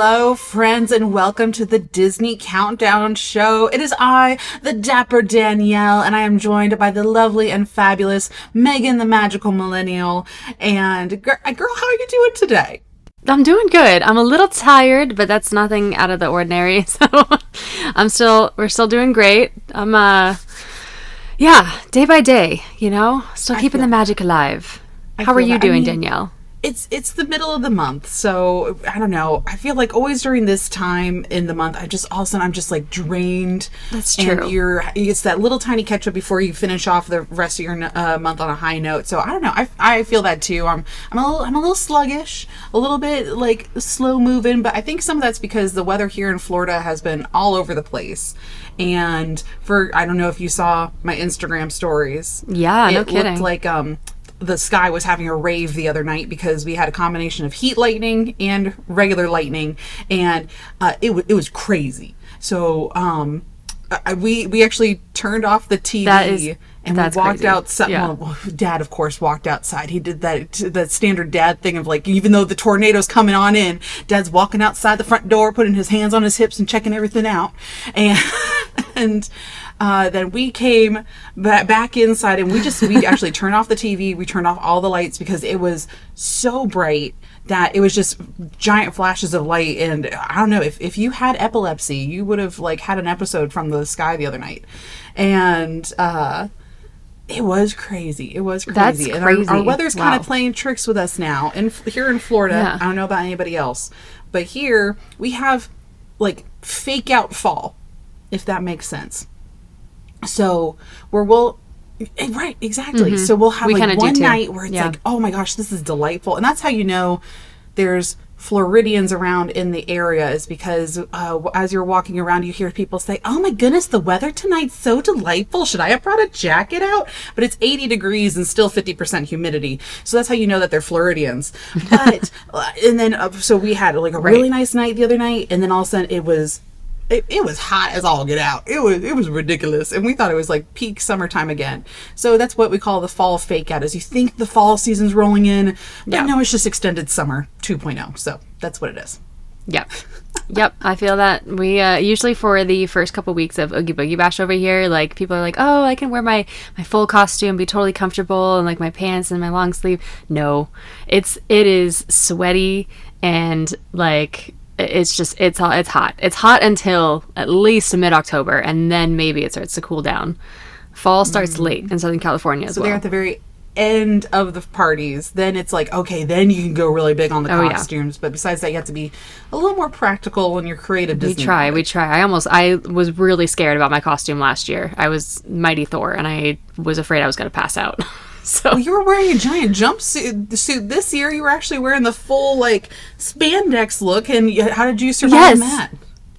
Hello, friends, and welcome to the Disney Countdown Show. it is I, the dapper Danielle, and I am joined by the lovely and fabulous Megan, the magical millennial. And girl, how are you doing today? I'm doing good. I'm a little tired, but that's nothing out of the ordinary. So we're still doing great. Day by day, still keeping the magic alive. How are you doing, Danielle? It's the middle of the month, so I don't know. I feel like always during this time in the month, all of a sudden I'm just like drained. That's true. And it's that little tiny catch up before you finish off the rest of your month on a high note. So I don't know. I feel that too. I'm a little sluggish, a little bit like slow moving, but I think some of that's because the weather here in Florida has been all over the place. And I don't know if you saw my Instagram stories. Yeah, no kidding. It looked like the sky was having a rave the other night because we had a combination of heat lightning and regular lightning, and it was crazy. So we actually turned off the TV and we walked outside. Yeah. Well, Dad, of course, walked outside. He did that standard dad thing of like, even though the tornado's coming on in, Dad's walking outside the front door, putting his hands on his hips and checking everything out. And then we came back inside and we actually turned off the TV. We turned off all the lights because it was so bright that it was just giant flashes of light. And I don't know, if you had epilepsy, you would have like had an episode from the sky the other night. And it was crazy. It was crazy. That's and crazy. Our weather's kind of playing tricks with us now. And here in Florida, yeah. I don't know about anybody else, but here we have like fake out fall, if that makes sense. So right, exactly. Mm-hmm. So we'll have like one night where it's like, oh my gosh, this is delightful. And that's how you know there's Floridians around in the area, is because as you're walking around, you hear people say, oh my goodness, the weather tonight's so delightful. Should I have brought a jacket out? But it's 80 degrees and still 50% humidity. So that's how you know that they're Floridians. But, and then, so we had like a really nice night the other night. And then all of a sudden it was hot as all get out. It was ridiculous. And we thought it was like peak summertime again. So that's what we call the fall fake out, is you think the fall season's rolling in, but no, it's just extended summer 2.0. So that's what it is. Yep. I feel that. We usually for the first couple weeks of Oogie Boogie Bash over here, like people are like, oh, I can wear my full costume, be totally comfortable, and like my pants and my long sleeve. No, it is sweaty and like, it's hot. It's hot until at least mid-October, and then maybe it starts to cool down. Fall starts late in Southern California as well. So they're at the very end of the parties. Then it's like, okay, then you can go really big on the costumes. Yeah. But besides that, you have to be a little more practical when you're creative. We try. I was really scared about my costume last year. I was Mighty Thor, and I was afraid I was going to pass out. So you were wearing a giant jumpsuit this year. You were actually wearing the full like spandex look, and how did you survive that?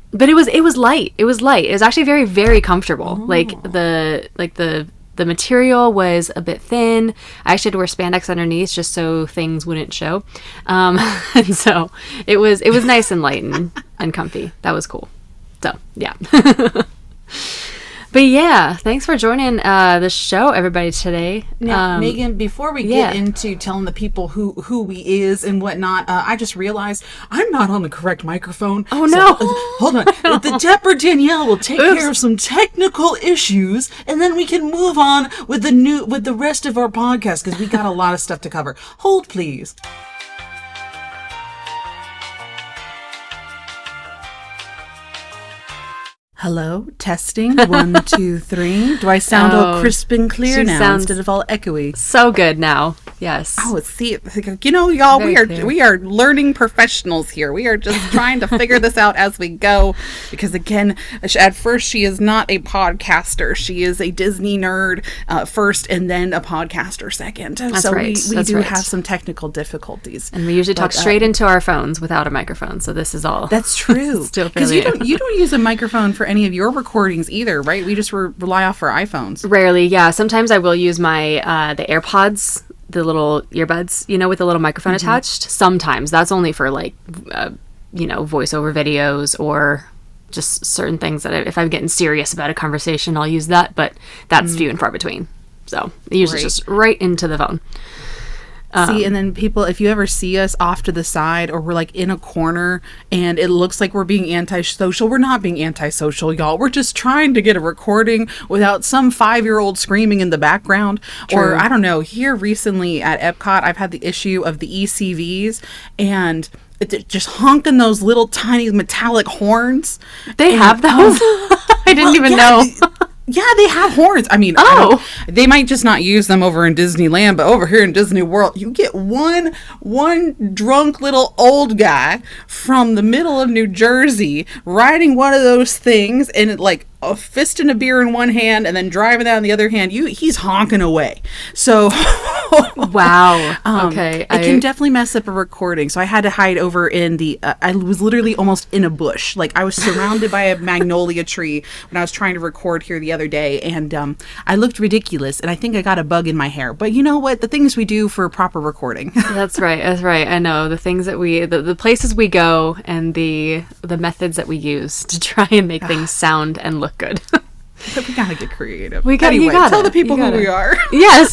But it was light. It was light. It was actually very, very comfortable. Oh. Like the material was a bit thin. I actually had to wear spandex underneath just so things wouldn't show. And so it was nice and light and comfy. That was cool. So yeah. But yeah, thanks for joining the show, everybody, today. Now, Megan, before we get into telling the people who we is and whatnot, I just realized I'm not on the correct microphone. Oh, no. Hold on. The dapper Danielle will take care of some technical issues, and then we can move on with the rest of our podcast, because we got a lot of stuff to cover. Hold, please. Hello, testing, 1, 2, 3. Do I sound all crisp and clear now instead of all echoey? So good now. Yes. Oh, see, y'all, we are learning professionals here. We are just trying to figure this out as we go. Because again, at first she is not a podcaster. She is a Disney nerd first, and then a podcaster second. That's so right. we do have some technical difficulties. And we usually talk straight into our phones without a microphone. So this is all. That's true. Because you don't use a microphone for any of your recordings either, right? We just rely off our iPhones. Rarely, yeah. Sometimes I will use my the AirPods, the little earbuds, with the little microphone attached. Sometimes that's only for like voiceover videos or just certain things that if I'm getting serious about a conversation, I'll use that. But that's few and far between. So usually just right into the phone. See, and then people, if you ever see us off to the side or we're like in a corner and it looks like we're being antisocial, we're not being antisocial, y'all. We're just trying to get a recording without some 5-year-old screaming in the background. True. Or I don't know, here recently at Epcot, I've had the issue of the ECVs and just honking those little tiny metallic horns. They have those? I didn't even know. Yeah, they have horns. I mean, they might just not use them over in Disneyland, but over here in Disney World, you get one drunk little old guy from the middle of New Jersey riding one of those things and like a fist and a beer in one hand and then driving that in the other hand. He's honking away. So wow. Okay. It can definitely mess up a recording. So I had to hide over in the I was literally almost in a bush. Like I was surrounded by a magnolia tree when I was trying to record here the other day, and I looked ridiculous, and I think I got a bug in my hair. But you know what? The things we do for proper recording. That's right. I know the things that the places we go and the methods that we use to try and make things sound and look good. But we gotta get creative. Anyway, tell the people who we are. Yes.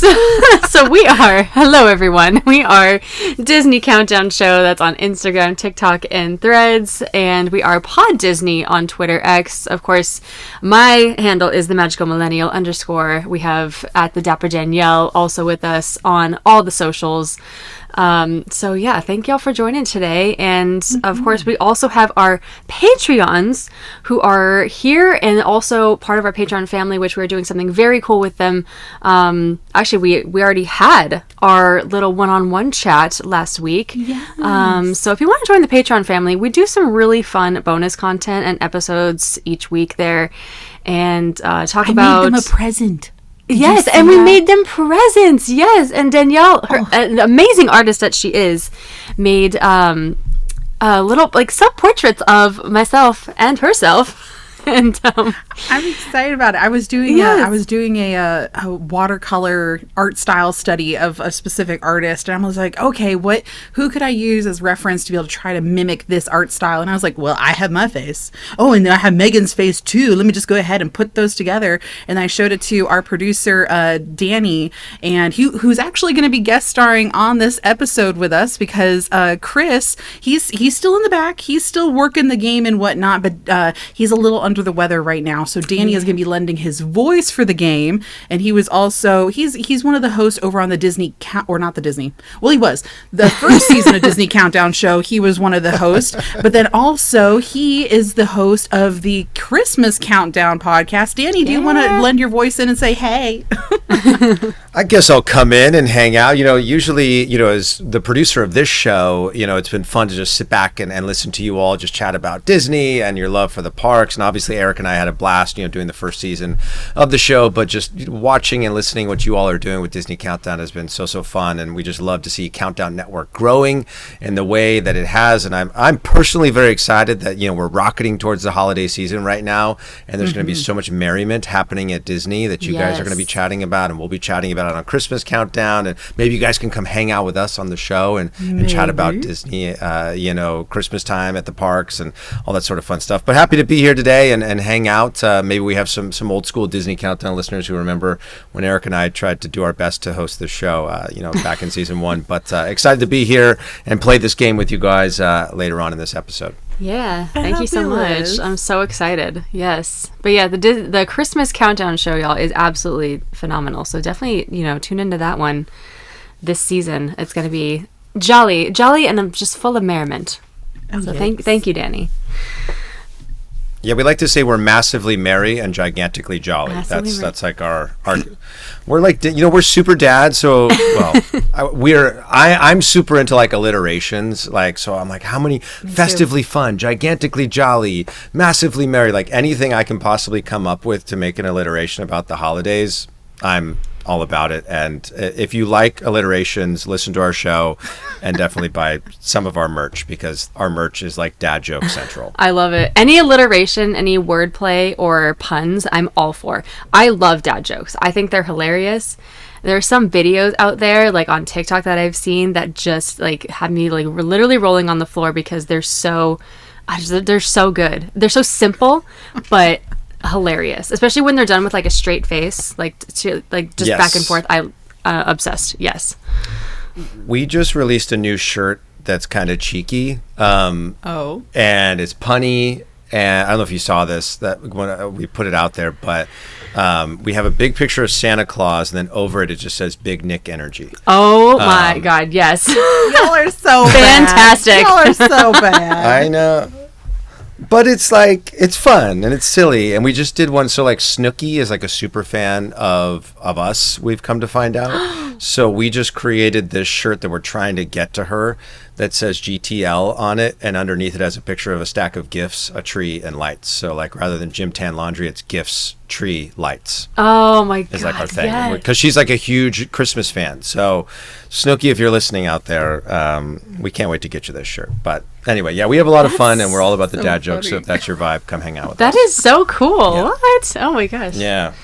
So we are, hello everyone. We are Disney Countdown Show. That's on Instagram, TikTok, and Threads. And we are Pod Disney on Twitter X. Of course, my handle is the Magical Millennial _. We have at the Dapper Danielle also with us on all the socials. So yeah, thank y'all for joining today. And of course, we also have our Patreons who are here and also part of our Patreon family, which we're doing something very cool with them. Actually, we already had our little one-on-one chat last week. Yes. So if you want to join the Patreon family, we do some really fun bonus content and episodes each week there, and talk about. I made them a present. Yes, and we made them presents. Yes, and Danielle, an amazing artist that she is, made little like self-portraits of myself and herself. And I'm excited about it. I was doing a watercolor art style study of a specific artist, and I was like, okay, who could I use as reference to be able to try to mimic this art style? And I was like, well, I have my face. Oh, and then I have Megan's face too. Let me just go ahead and put those together. And I showed it to our producer, Danny, and who's actually going to be guest starring on this episode with us because Chris, he's still in the back. He's still working the game and whatnot, but he's a little under the weather right now, so Danny is going to be lending his voice for the game, and he was also he's one of the hosts over on the Disney he was the first season of Disney Countdown Show. He was one of the hosts, but then also he is the host of the Christmas Countdown podcast. Danny, do you want to lend your voice in and say hey? I guess I'll come in and hang out. Usually, as the producer of this show, it's been fun to just sit back and listen to you all just chat about Disney and your love for the parks. And obviously, Eric and I had a blast, doing the first season of the show. But just watching and listening what you all are doing with Disney Countdown has been so fun. And we just love to see Countdown Network growing in the way that it has. And I'm personally very excited that, we're rocketing towards the holiday season right now. And there's going to be so much merriment happening at Disney that you guys are going to be chatting about. And we'll be chatting about it on Christmas Countdown, and maybe you guys can come hang out with us on the show and chat about Disney, Christmas time at the parks and all that sort of fun stuff. But happy to be here today and hang out. Maybe we have some old school Disney Countdown listeners who remember when Eric and I tried to do our best to host this show, back in season 1. But excited to be here and play this game with you guys later on in this episode. Yeah, thank you so much. I'm so excited. Yes. But yeah, the Christmas Countdown Show, y'all, is absolutely phenomenal. So definitely, tune into that one this season. It's going to be jolly, and I'm just full of merriment. So thank you, Danny. Yeah, we like to say we're massively merry and gigantically jolly. That's like our we're like, we're super dads. So, I'm super into like alliterations. Like, so I'm like, how many festively fun, gigantically jolly, massively merry, like anything I can possibly come up with to make an alliteration about the holidays, I'm all about it. And if you like alliterations, listen to our show and definitely buy some of our merch, because our merch is like dad joke central. I love it. Any alliteration, any wordplay or puns, I'm all for. I love dad jokes. I think they're hilarious. There are some videos out there like on TikTok that I've seen that just like have me like literally rolling on the floor because they're so good. They're so simple, but hilarious, especially when they're done with like a straight face, just back and forth. I obsessed. Yes. we just released a new shirt that's kind of cheeky. And it's punny. And I don't know if you saw this, that when we put it out there, but we have a big picture of Santa Claus, and then over it just says Big Nick Energy. Oh my God, yes. Y'all are so fantastic. Y'all are so bad. I know. But it's like, it's fun and it's silly. And we just did one. So like Snooki is like a super fan of us, we've come to find out. So we just created this shirt that we're trying to get to her that says GTL on it. And underneath it has a picture of a stack of gifts, a tree, and lights. So like rather than Gym Tan Laundry, it's gifts, tree, lights. Oh my God. It's like our thing. Yes. Because she's like a huge Christmas fan. So Snooki, if you're listening out there, we can't wait to get you this shirt. But anyway, yeah, we have a lot of fun and we're all about the dad jokes. So if that's your vibe, come hang out with us. That is so cool. Yeah. What? Oh my gosh. Yeah.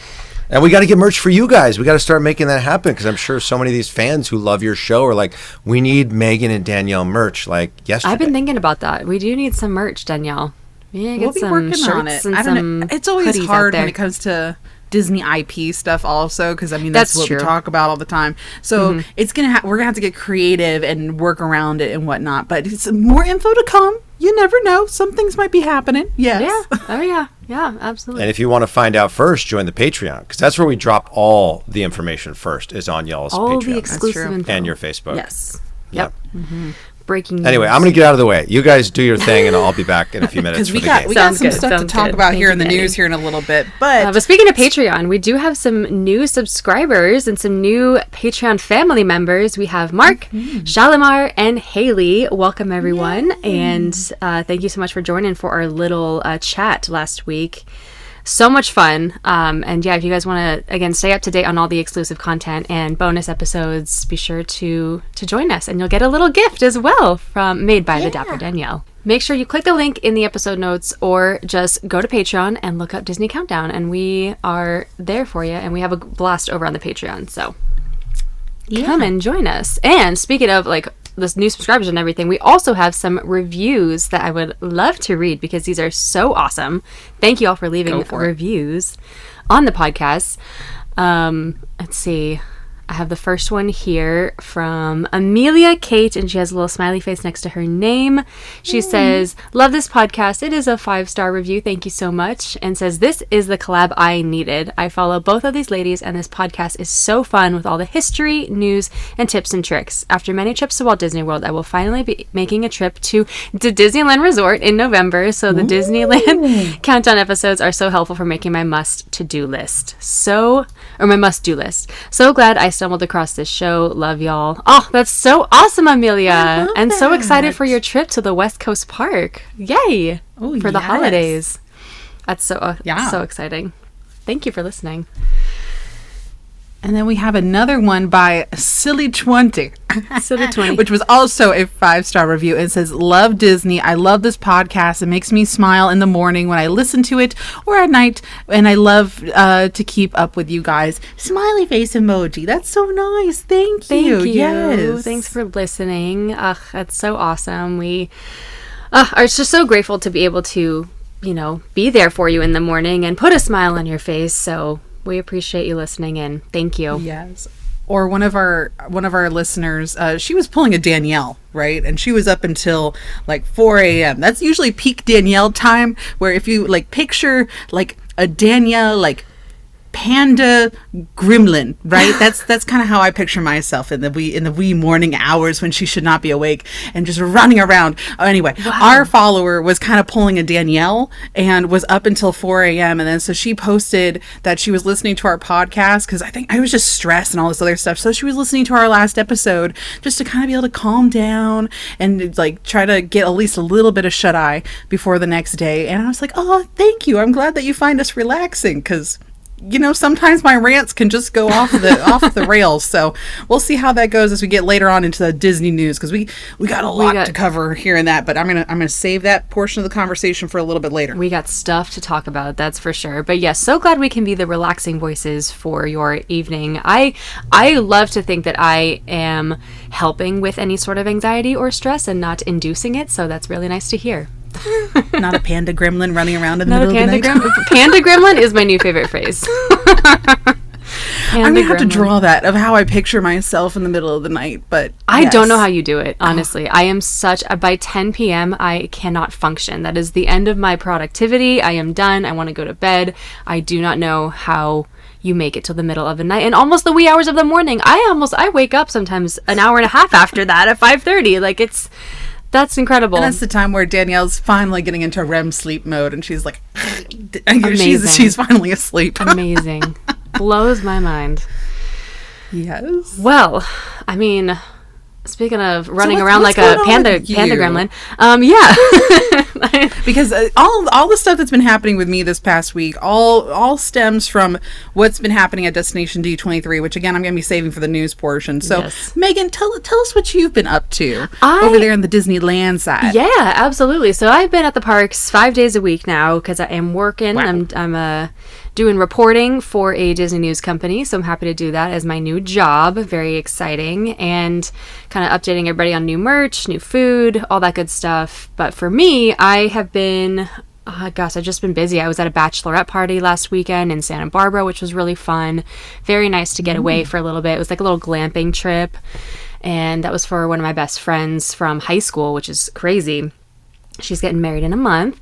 And we got to get merch for you guys. We got to start making that happen because I'm sure so many of these fans who love your show are like, we need Megan and Danielle merch like yesterday. I've been thinking about that. We do need some merch, Danielle. Yeah, We'll be working on it. I don't know. It's always hard when it comes to Disney IP stuff also, because I mean that's what true. we talk about all the time. So it's we're gonna have to get creative and work around it and whatnot. But it's more info to come. You never know. Some things might be happening. Yes. Yeah. Oh yeah. Yeah. Absolutely. And if you want to find out first, join the Patreon because that's where we drop all the information first. Is on y'all's all Patreon the exclusive info. and your Facebook. Yes. Yep. Breaking news. Anyway, I'm going to get out of the way. You guys do your thing, and I'll be back in a few minutes. Because for we the game. got some stuff to talk about here in the news here in a little bit. But speaking of Patreon, we do have some new subscribers and some new Patreon family members. We have Mark, Shalimar, and Haley. Welcome, everyone. Yay. And thank you so much for joining for our little chat last week. So much fun. And yeah, if you guys want to, again, stay up to date on all the exclusive content and bonus episodes, be sure to join us. And you'll get a little gift as well made by the Dapper Danielle. Make sure you click the link in the episode notes or just go to Patreon and look up Disney Countdown. And we are there for you. And we have a blast over on the Patreon. So come and join us. And speaking of like this new subscribers and everything, we also have some reviews that I would love to read because these are so awesome. Thank you all for leaving reviews on the podcast. Let's see. I have the first one here from Amelia Kate, and she has a little smiley face next to her name. She says, love this podcast. It is a 5-star review. Thank you so much. And says, this is the collab I needed. I follow both of these ladies, and this podcast is so fun with all the history, news, and tips and tricks. After many trips to Walt Disney World, I will finally be making a trip to Disneyland Resort in November. So the Disneyland Countdown episodes are so helpful for making my must-do list. So glad I stumbled across this show. Love y'all. Oh, that's so awesome, Amelia. And so excited for your trip to the West Coast Park. Yay. For the holidays. That's so exciting. Thank you for listening. And then we have another one by Silly20. Silly20. Which was also a 5-star review. It says, love Disney. I love this podcast. It makes me smile in the morning when I listen to it or at night. And I love to keep up with you guys. Smiley face emoji. That's so nice. Thank you. Yes. Thanks for listening. That's so awesome. We are just so grateful to be able to, be there for you in the morning and put a smile on your face. So we appreciate you listening in. Thank you. Yes. Or one of our listeners, she was pulling a Danielle, right? And she was up until like 4 a.m. That's usually peak Danielle time, where if you like picture like a Danielle like panda gremlin, right? That's kind of how I picture myself in the wee morning hours when she should not be awake and just running around. Anyway, our follower was kind of pulling a Danielle and was up until 4 a.m. And then so she posted that she was listening to our podcast because I think I was just stressed and all this other stuff. So she was listening to our last episode just to kind of be able to calm down and like try to get at least a little bit of shut eye before the next day. And I was like, oh, thank you. I'm glad that you find us relaxing because sometimes my rants can just go off the rails. So we'll see how that goes as we get later on into the Disney news because we got a lot to cover here and that. But I'm gonna save that portion of the conversation for a little bit later. We got stuff to talk about, that's for sure. But yes, so glad we can be the relaxing voices for your evening. I love to think that I am helping with any sort of anxiety or stress and not inducing it. So that's really nice to hear. Not a panda gremlin running around in the middle of the night. Panda gremlin is my new favorite phrase. I'm gonna have to draw that of how I picture myself in the middle of the night. But I don't know how you do it, honestly. I am by 10 p.m. I cannot function. That is the end of my productivity. I am done. I want to go to bed. I do not know how you make it till the middle of the night and almost the wee hours of the morning. I wake up sometimes an hour and a half after that at 5:30. Like that's incredible. And that's the time where Danielle's finally getting into REM sleep mode, and she's like, Amazing. she's finally asleep. Amazing. Blows my mind. Yes. Well, I mean, speaking of running around like a panda gremlin, because all the stuff that's been happening with me this past week all stems from what's been happening at Destination D23, which again I'm going to be saving for the news portion. So yes. Megan, tell us what you've been up to over there on the Disneyland side. Yeah, absolutely. So I've been at the parks 5 days a week now because I am working. Wow. I'm doing reporting for a Disney news company, so I'm happy to do that as my new job. Very exciting, and kind of updating everybody on new merch, new food, all that good stuff. But for me, I have been, I've just been busy. I was at a bachelorette party last weekend in Santa Barbara, which was really fun. Very nice to get away for a little bit. It was like a little glamping trip, and that was for one of my best friends from high school, which is crazy. She's getting married in a month.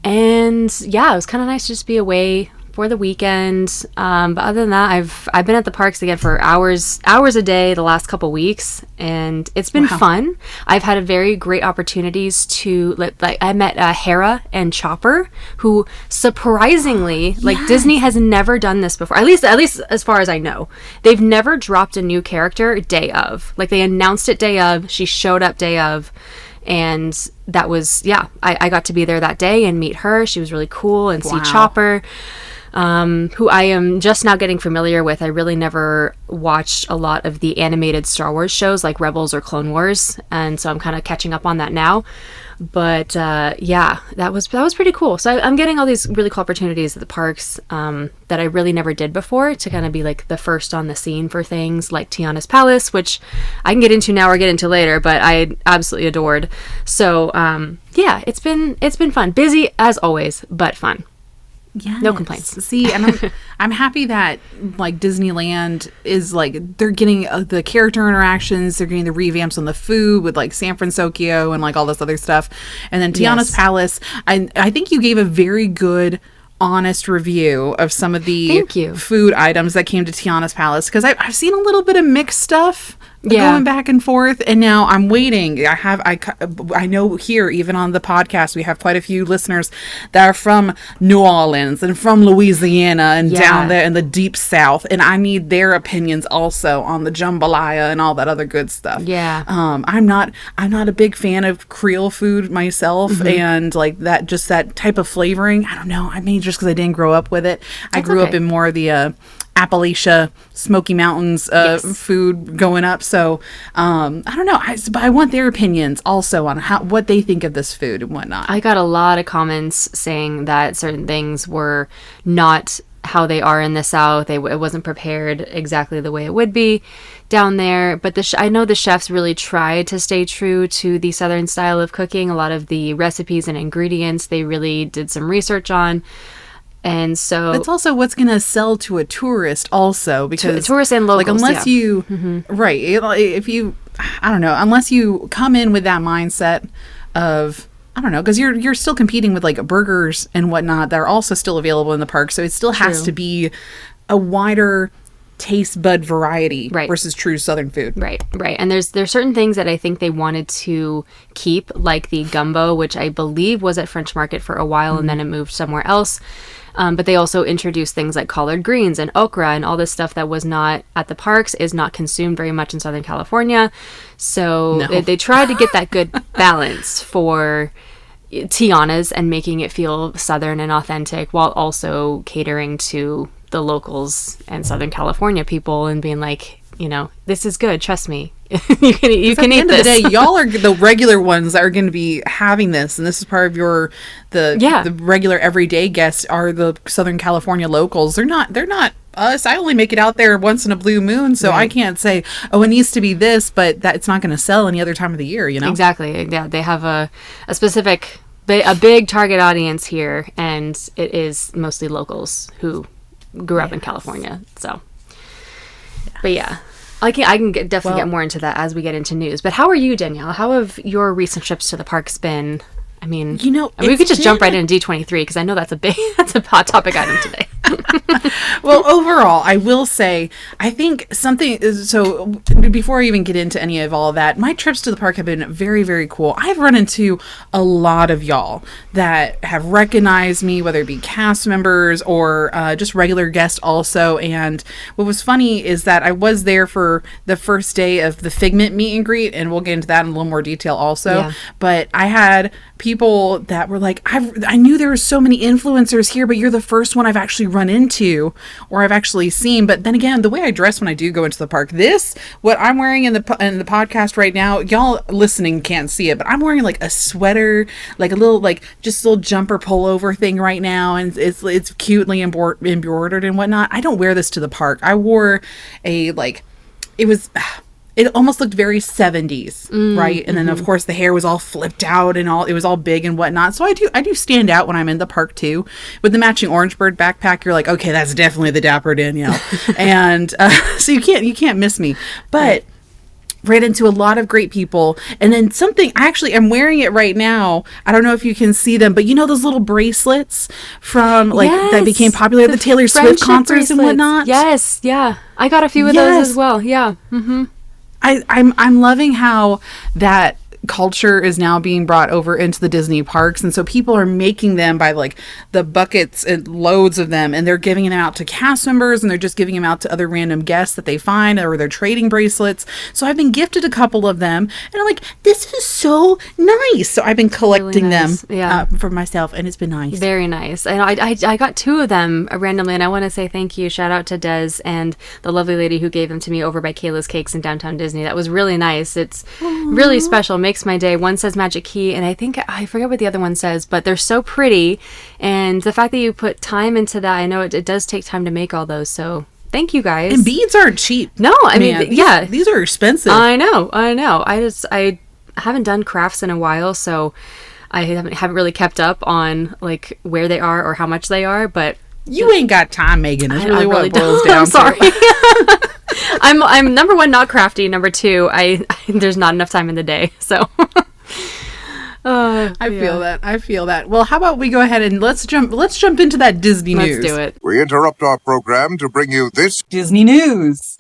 And yeah, it was kind of nice to just be away for the weekend. But other than that, I've been at the parks again for hours a day the last couple weeks, and it's been fun. I've had a very great opportunities to I met Hera and Chopper, who surprisingly Disney has never done this before. At least as far as I know, they've never dropped a new character day of. Like they announced it day of, she showed up day of. And that was, I got to be there that day and meet her. She was really cool, and see Chopper, who I am just now getting familiar with. I really never watched a lot of the animated Star Wars shows like Rebels or Clone Wars, and so I'm kind of catching up on that now. But that was pretty cool. So I'm getting all these really cool opportunities at the parks that I really never did before, to kind of be like the first on the scene for things like Tiana's Palace, which I can get into now or get into later, but I absolutely adored. So it's been fun. Busy as always, but fun. Yes. No complaints. See, and I'm happy that like Disneyland is like, they're getting the character interactions, they're getting the revamps on the food with like San Francisco and like all this other stuff, and then Tiana's Palace. I think you gave a very good, honest review of some of the food items that came to Tiana's Palace, because I've seen a little bit of mixed stuff. Going back and forth, and now I'm waiting. I know here, even on the podcast, we have quite a few listeners that are from New Orleans and from Louisiana and down there in the deep South, and I need their opinions also on the jambalaya and all that other good stuff. I'm not a big fan of Creole food myself, and like that type of flavoring. I don't know. I mean, just because I didn't grow up with it. I grew up in more of the Appalachia, Smoky Mountains food going up. So I don't know. But I want their opinions also on what they think of this food and whatnot. I got a lot of comments saying that certain things were not how they are in the South. It wasn't prepared exactly the way it would be down there. But I know the chefs really tried to stay true to the Southern style of cooking. A lot of the recipes and ingredients they really did some research on. And so it's also what's going to sell to a tourist also, because tourists and locals, like unless you if you, I don't know, unless you come in with that mindset of, I don't know, because you're still competing with like burgers and whatnot that are also still available in the park, so it still has to be a wider taste bud variety versus true Southern food. Right. And there's certain things that I think they wanted to keep, like the gumbo, which I believe was at French Market for a while and then it moved somewhere else. But they also introduced things like collard greens and okra and all this stuff that was not at the parks, is not consumed very much in Southern California. So they tried to get that good balance for Tiana's and making it feel Southern and authentic, while also catering to the locals and Southern California people and being like, this is good, trust me. you can eat this. At the end of the day, y'all are the regular ones that are going to be having this, and this is part of the regular everyday guests are the Southern California locals. They're not us. I only make it out there once in a blue moon, so I can't say, it needs to be this, but that it's not going to sell any other time of the year, Exactly. Yeah, they have a specific, a big target audience here, and it is mostly locals who grew up in California. So But yeah. Definitely get more into that as we get into news. But how are you, Danielle? How have your recent trips to the parks been? I mean, we could just jump right into D23 because I know that's a hot topic item today. Well, overall, I will say, I think something is, so before I even get into any of all of that, my trips to the park have been very, very cool. I've run into a lot of y'all that have recognized me, whether it be cast members or just regular guests also. And what was funny is that I was there for the first day of the Figment meet and greet, and we'll get into that in a little more detail also. Yeah. But I had people that were like, I knew there were so many influencers here, but you're the first one I've actually run into or I've actually seen. But then again, the way I dress when I do go into the park, what I'm wearing in the podcast right now, y'all listening can't see it, but I'm wearing like a sweater, like a little, like just a little jumper pullover thing right now, and it's cutely embroidered and whatnot. I don't wear this to the park. I wore it almost looked very 70s, right? And then of course the hair was all flipped out and it was all big and whatnot. So I do stand out when I'm in the park too. With the matching Orange Bird backpack, you're like, okay, that's definitely the dapper Danielle. And so you can't miss me. But ran into a lot of great people. And then I'm wearing it right now. I don't know if you can see them, but you know those little bracelets from that became popular at the Taylor Swift concerts and whatnot? Yes, yeah. I got a few of those as well. Yeah. Mm-hmm. I'm loving how that culture is now being brought over into the Disney parks, and so people are making them by like the buckets and loads of them, and they're giving them out to cast members, and they're just giving them out to other random guests that they find, or they're trading bracelets. So I've been gifted a couple of them, and I'm like, this is so nice. So I've been collecting them for myself, and it's been nice. Very nice. And I got two of them randomly, and I want to say thank you. Shout out to Des and the lovely lady who gave them to me over by Kayla's Cakes in downtown Disney. That was really nice. It's really special. Makes my day. One says Magic Key, and I forget what the other one says, but they're so pretty, and the fact that you put time into that, I know it does take time to make all those, so thank you guys. And beads aren't cheap. No, I mean, these are expensive. I know. I haven't done crafts in a while, so I haven't really kept up on like where they are or how much they are, but you ain't got time, Megan. It's really what it boils down I'm sorry. I'm number one, not crafty. Number two, there's not enough time in the day. So I feel that. Well, how about we go ahead and let's jump into that Disney news. Let's do it. We interrupt our program to bring you this Disney news.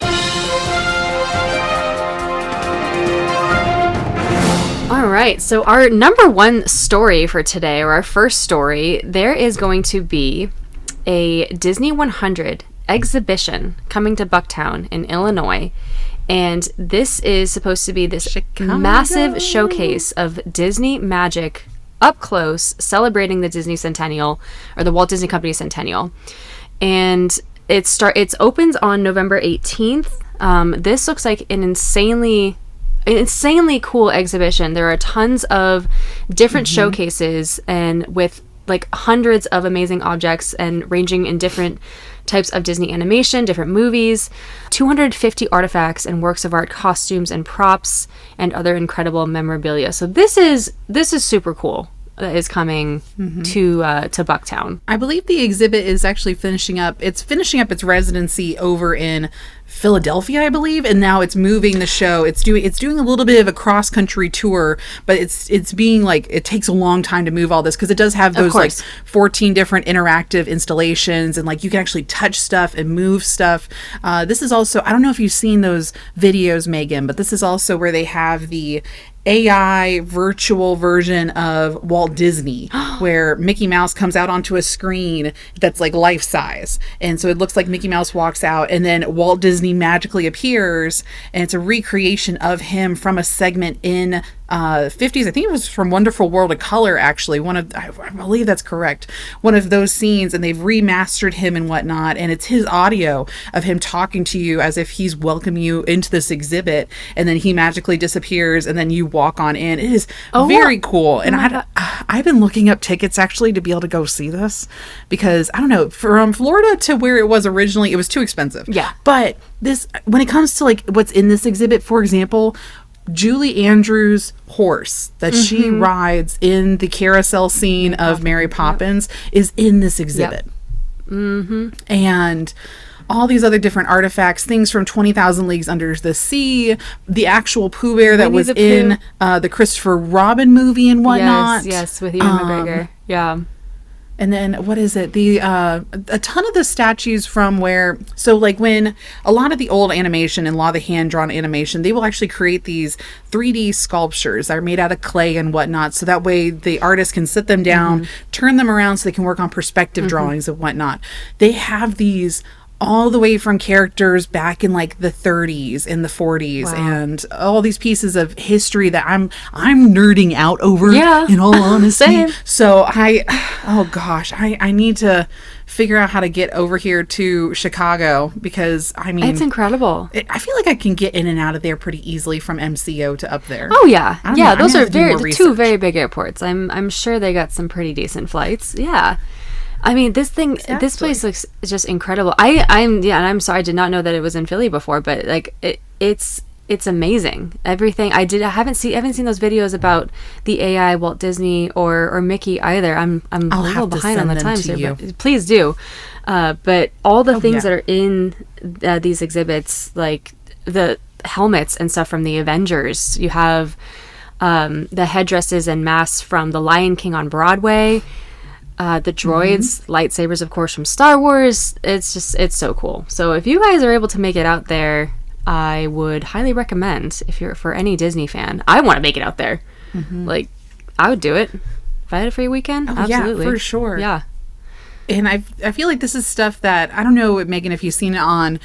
All right. So our number one story for today, or our first story, there is going to be a Disney 100 exhibition coming to Bucktown in Illinois, and this is supposed to be this massive showcase of Disney magic up close, celebrating the Disney Centennial, or the Walt Disney Company Centennial, and it opens on November 18th. This looks like an insanely cool exhibition. There are tons of different showcases, and with like hundreds of amazing objects, and ranging in different types of Disney animation, different movies, 250 artifacts and works of art, costumes and props, and other incredible memorabilia. So this is super cool. That is coming to Bucktown. I believe the exhibit is actually finishing up its residency over in Philadelphia, I believe, and now it's moving the show. It's doing a little bit of a cross country tour, but it's being like, it takes a long time to move all this because it does have those like 14 different interactive installations, and like you can actually touch stuff and move stuff. This is also, I don't know if you've seen those videos, Megan, but this is also where they have the AI virtual version of Walt Disney, where Mickey Mouse comes out onto a screen that's like life size, and so it looks like Mickey Mouse walks out, and then Walt Disney magically appears, and it's a recreation of him from a segment in 50s. I think it was from Wonderful World of Color, actually. I believe that's correct. One of those scenes, and they've remastered him and whatnot, and it's his audio of him talking to you as if he's welcoming you into this exhibit, and then he magically disappears, and then you walk on in. It is very cool. And I've been looking up tickets actually to be able to go see this, because I don't know, from Florida to where it was originally, it was too expensive. Yeah. But this, when it comes to like what's in this exhibit, for example, Julie Andrews' horse that she rides in the carousel scene of Mary Poppins is in this exhibit. And all these other different artifacts, things from 20,000 Leagues Under the Sea, the actual Pooh Bear that was in the Christopher Robin movie and whatnot. Yes, with Ewan McGregor. Yeah. And then what is it? A ton of the statues from where, so like when a lot of the old animation and a lot of the hand-drawn animation, they will actually create these 3D sculptures that are made out of clay and whatnot. So that way the artist can sit them down, turn them around so they can work on perspective drawings and whatnot. They have these all the way from characters back in like the 30s and the 40s and all these pieces of history that I'm nerding out over, in all honesty. So I need to figure out how to get over here to Chicago, because I mean, it's incredible. I feel like I can get in and out of there pretty easily from MCO to up there. Oh yeah. Yeah, those are two very big airports. I'm sure they got some pretty decent flights. Yeah. I mean, this place looks just incredible. I'm sorry, I did not know that it was in Philly before, but like it's amazing. Everything I haven't seen those videos about the AI Walt Disney or Mickey either. I'm a little behind on the times here, but please do. But all the things that are in these exhibits, like the helmets and stuff from the Avengers, you have the headdresses and masks from The Lion King on Broadway. The droids, lightsabers, of course, from Star Wars. It's so cool. So if you guys are able to make it out there, I would highly recommend, if you're for any Disney fan. I want to make it out there. Like, I would do it if I had a free weekend. Absolutely. Yeah, for sure. Yeah. And I feel like this is stuff that, I don't know, Megan, if you've seen it on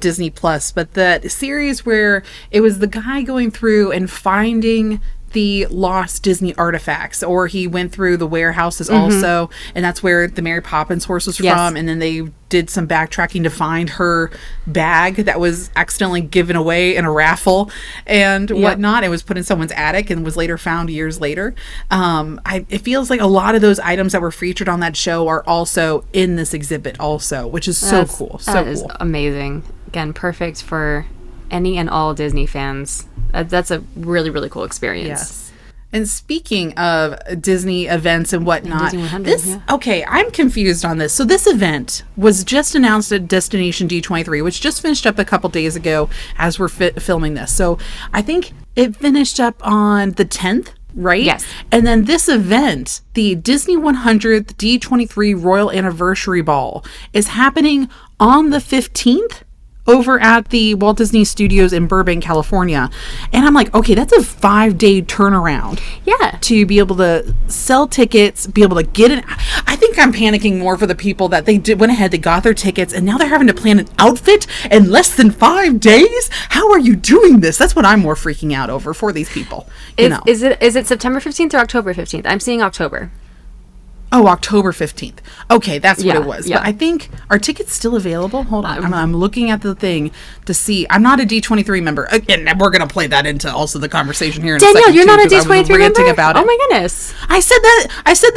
Disney Plus, but the series where it was the guy going through and finding the lost Disney artifacts, or he went through the warehouses also, and that's where the Mary Poppins horse was from, and then they did some backtracking to find her bag that was accidentally given away in a raffle and whatnot. It was put in someone's attic and was later found years later. It feels like a lot of those items that were featured on that show are also in this exhibit also, which is so cool. That is amazing. Again, perfect for any and all Disney fans. That's a really, really cool experience. Yes. And speaking of Disney events and whatnot, Disney 100, okay, I'm confused on this. So this event was just announced at Destination D23, which just finished up a couple days ago as we're filming this. So I think it finished up on the 10th, right? Yes. And then this event, the Disney 100th D23 Royal Anniversary Ball, is happening on the 15th. Over at the Walt Disney Studios in Burbank, California. And I'm like, okay, that's a 5-day turnaround. Yeah. To be able to sell tickets, be able to get it. I think I'm panicking more for the people that went ahead, they got their tickets, and now they're having to plan an outfit in less than 5 days? How are you doing this? That's what I'm more freaking out over for these people. Is it September 15th or October 15th? I'm seeing October. Oh, October 15th. Okay, that's what it was. Yeah. But I think, are tickets still available? Hold on. I'm looking at the thing to see. I'm not a D23 member. And we're going to play that into also the conversation here in Danielle, a second. You're not a D23 member? About oh my goodness. I said that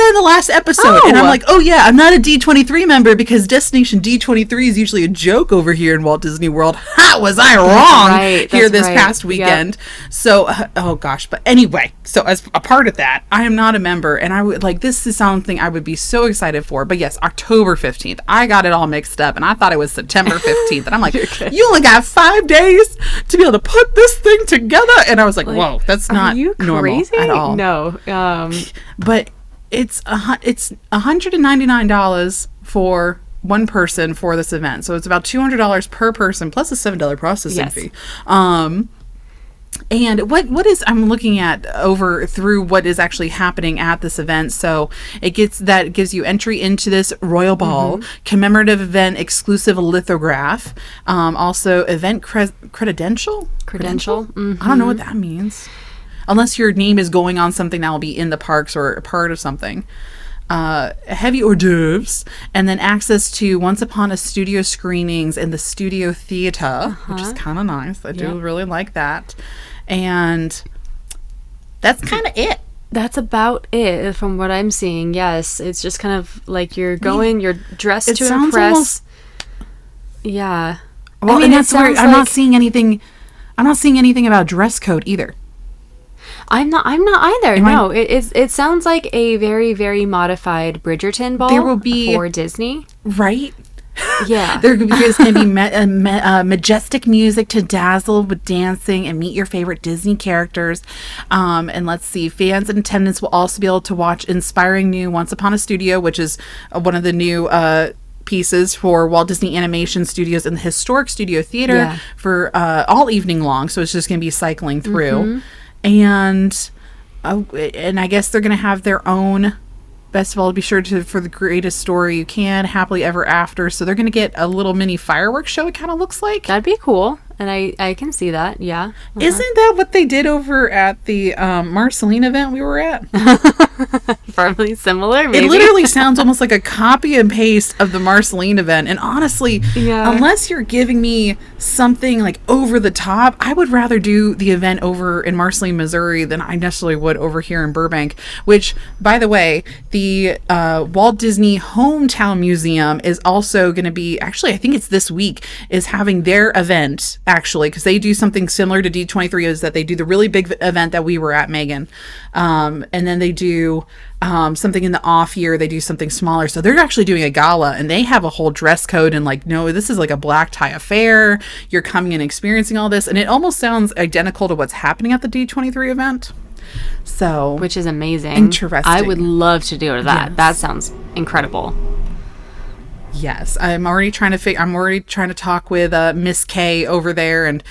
in the last episode. And I'm like, oh yeah, I'm not a D23 member because Destination D23 is usually a joke over here in Walt Disney World. Ha! Was I wrong here this past weekend? Yep. So, oh gosh. But anyway, so as a part of that, I am not a member. And I would like, this is something I would be so excited for. But yes, October 15th. I got it all mixed up and I thought it was September 15th. And I'm like, you only got 5 days to be able to put this thing together. And I was like, whoa, that's not normal at all. No. But it's $199 for one person for this event. So it's about $200 per person plus a $7 processing fee. And what is, I'm looking at over through what is actually happening at this event. So it gives you entry into this Royal Ball, commemorative event, exclusive lithograph, also event credential. I don't know what that means. Unless your name is going on something that will be in the parks or a part of something. Heavy hors d'oeuvres, and then access to Once Upon a Studio screenings in the Studio Theater, which is kind of nice. I do really like that. And that's kind of it. That's about it from what I'm seeing. Yes, it's just kind of like you're dressed to impress. Yeah. Well, I mean, and that's where I'm not seeing anything. I'm not seeing anything about dress code either. I'm not either. No, it sounds like a very, very modified Bridgerton ball. There will be for Disney, right? Yeah. There's going to be majestic music to dazzle with dancing and meet your favorite Disney characters. And let's see, fans in attendance will also be able to watch inspiring new Once Upon a Studio, which is one of the new pieces for Walt Disney Animation Studios in the Historic Studio Theater for all evening long. So it's just going to be cycling through. And I guess they're going to have their own festival. Be sure to for the greatest story you can, happily ever after. So they're going to get a little mini fireworks show, it kind of looks like. That'd be cool. And I can see that, yeah. Isn't that what they did over at the Marceline event we were at? Probably similar, maybe. It literally sounds almost like a copy and paste of the Marceline event. And honestly, unless you're giving me something like over the top, I would rather do the event over in Marceline, Missouri than I necessarily would over here in Burbank. Which, by the way, the Walt Disney Hometown Museum is also going to be, actually, I think it's this week, is having their event, actually, because they do something similar to D23, is that they do the really big event that we were at, Megan. And then they do something in the off year, they do something smaller. So they're actually doing a gala, and they have a whole dress code, and like, no, this is like a black tie affair. You're coming and experiencing all this, and it almost sounds identical to what's happening at the D23 event. So, which is amazing. Interesting. I would love to do that. Yes. That sounds incredible. Yes, I'm already trying to talk with Miss K over there, and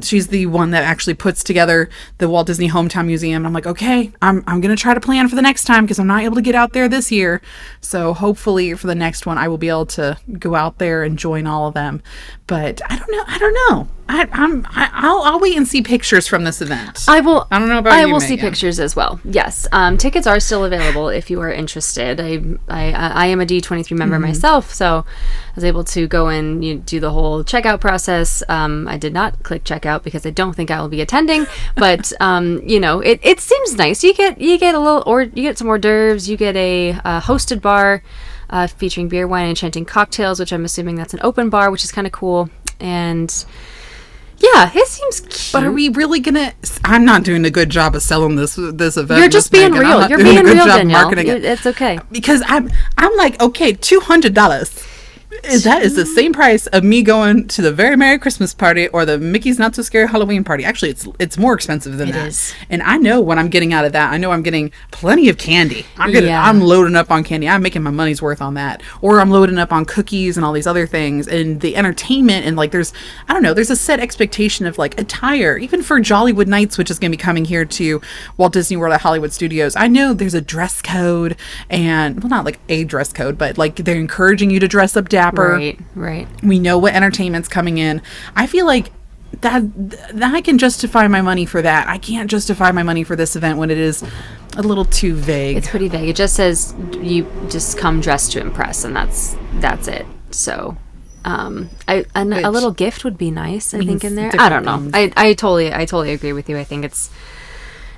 she's the one that actually puts together the Walt Disney Hometown Museum. I'm like, okay, I'm going to try to plan for the next time, because I'm not able to get out there this year. So hopefully for the next one, I will be able to go out there and join all of them. But I don't know. I'll wait and see pictures from this event. I will. I don't know about you, I will see Megan. pictures as well. Yes, tickets are still available if you are interested. I am a D23 member myself, so I was able to go and do the whole checkout process. I did not click checkout because I don't think I will be attending, but it seems nice. You get a little, or you get some hors d'oeuvres. You get a hosted bar featuring beer, wine, and enchanting cocktails, which I'm assuming that's an open bar, which is kind of cool. And yeah, it seems cute. But are we really gonna? I'm not doing a good job of selling this event. You're just being real. You're being real, Danielle. It's okay. Because I'm like, okay, $200. That is the same price of me going to the Very Merry Christmas Party or the Mickey's Not So Scary Halloween Party. Actually, it's more expensive than that. It is. And I know what I'm getting out of that. I know I'm getting plenty of candy. I'm loading up on candy. I'm making my money's worth on that. Or I'm loading up on cookies and all these other things. And the entertainment, and like there's a set expectation of like attire, even for Jollywood Nights, which is going to be coming here to Walt Disney World at Hollywood Studios. I know there's a dress code, and well, not like a dress code, but like they're encouraging you to dress up dapper. Right. We know what entertainment's coming in. I feel like that I can justify my money for that. I can't justify my money for this event when it is a little too vague. It's pretty vague. It just says you just come dressed to impress, and that's it. So a little gift would be nice, I think, in there. I don't know. I totally agree with you. I think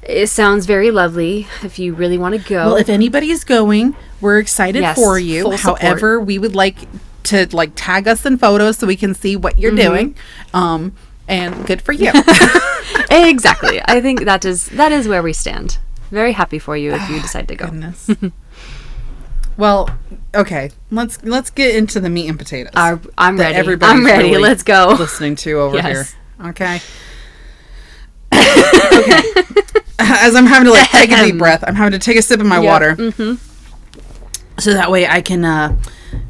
it sounds very lovely if you really want to go. Well, if anybody's going, we're excited for you. However, we would like to like tag us in photos so we can see what you're doing. And good for you. Exactly. I think that is where we stand. Very happy for you if you decide to go. Goodness. Well, okay. Let's get into the meat and potatoes. I'm ready. I'm ready. Really let's go. Listening to over here. Okay. Okay. As I'm having to like take a deep breath, I'm having to take a sip of my water. So that way I can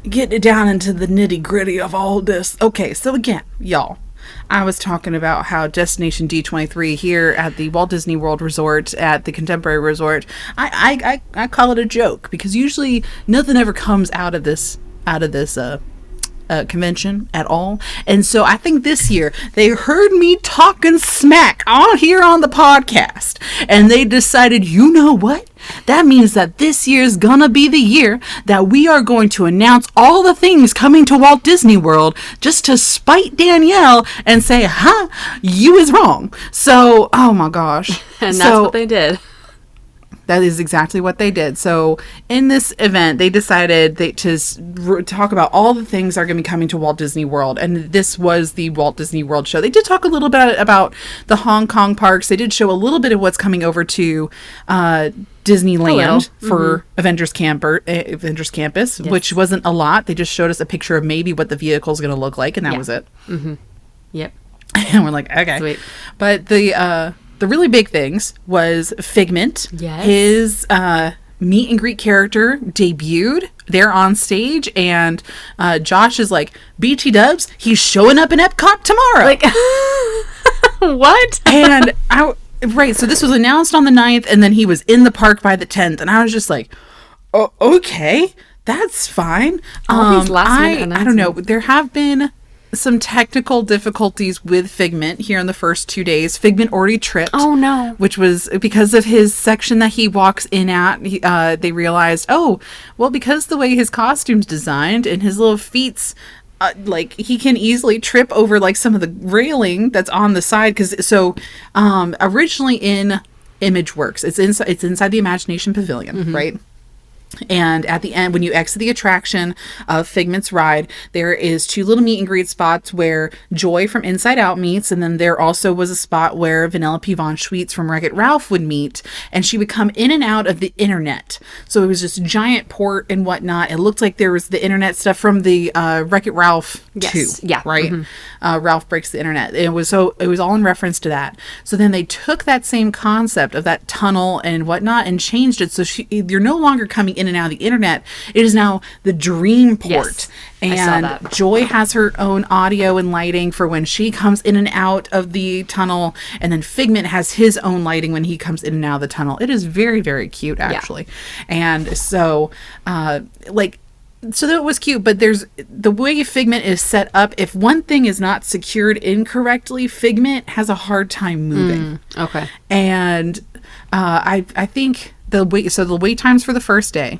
get down into the nitty gritty of all this. Okay, so again, y'all, I was talking about how Destination D23 here at the Walt Disney World Resort at the Contemporary Resort, I call it a joke, because usually nothing ever comes out of this convention at all. And so I think this year they heard me talking smack on here on the podcast, and they decided, you know what? That means that this year's gonna be the year that we are going to announce all the things coming to Walt Disney World just to spite Danielle and say, you is wrong. So, oh my gosh. And that's what they did. That is exactly what they did. So in this event, they decided to talk about all the things that are going to be coming to Walt Disney World. And this was the Walt Disney World show. They did talk a little bit about the Hong Kong parks. They did show a little bit of what's coming over to Disneyland for Avengers Campus, which wasn't a lot. They just showed us a picture of maybe what the vehicle is going to look like, and that was it. Yep. And we're like, okay. Sweet. But the really big things was Figment. Yes. His meet and greet character debuted there on stage, and Josh is like, BT Dubs, he's showing up in Epcot tomorrow. Like, what? And right, so this was announced on the 9th, and then he was in the park by the 10th, and I was just like, oh, okay, that's fine. All these last-minute I don't know. There have been some technical difficulties with Figment here in the first 2 days. Figment already tripped. Oh, no. Which was because of his section that he walks in at. They realized, because the way his costume's designed and his little feet's like, he can easily trip over like some of the railing that's on the side. Originally in ImageWorks, it's inside the Imagination Pavilion, right? And at the end, when you exit the attraction of Figment's ride, there is 2 little meet and greet spots where Joy from Inside Out meets, and then there also was a spot where Vanellope von Schweetz from Wreck-It Ralph would meet, and she would come in and out of the internet. So it was just a giant port and whatnot. It looked like there was the internet stuff from the Wreck-It Ralph 2, right? Ralph Breaks the Internet. It was all in reference to that. So then they took that same concept of that tunnel and whatnot and changed it. So you're no longer coming in and out of the internet. It is now the dream port. Yes, and Joy has her own audio and lighting for when she comes in and out of the tunnel, and then Figment has his own lighting when he comes in and out of the tunnel. It is very, very cute, actually. And so so that was cute, but there's the way Figment is set up. If one thing is not secured incorrectly, Figment has a hard time moving. Okay. And I think the wait times for the first day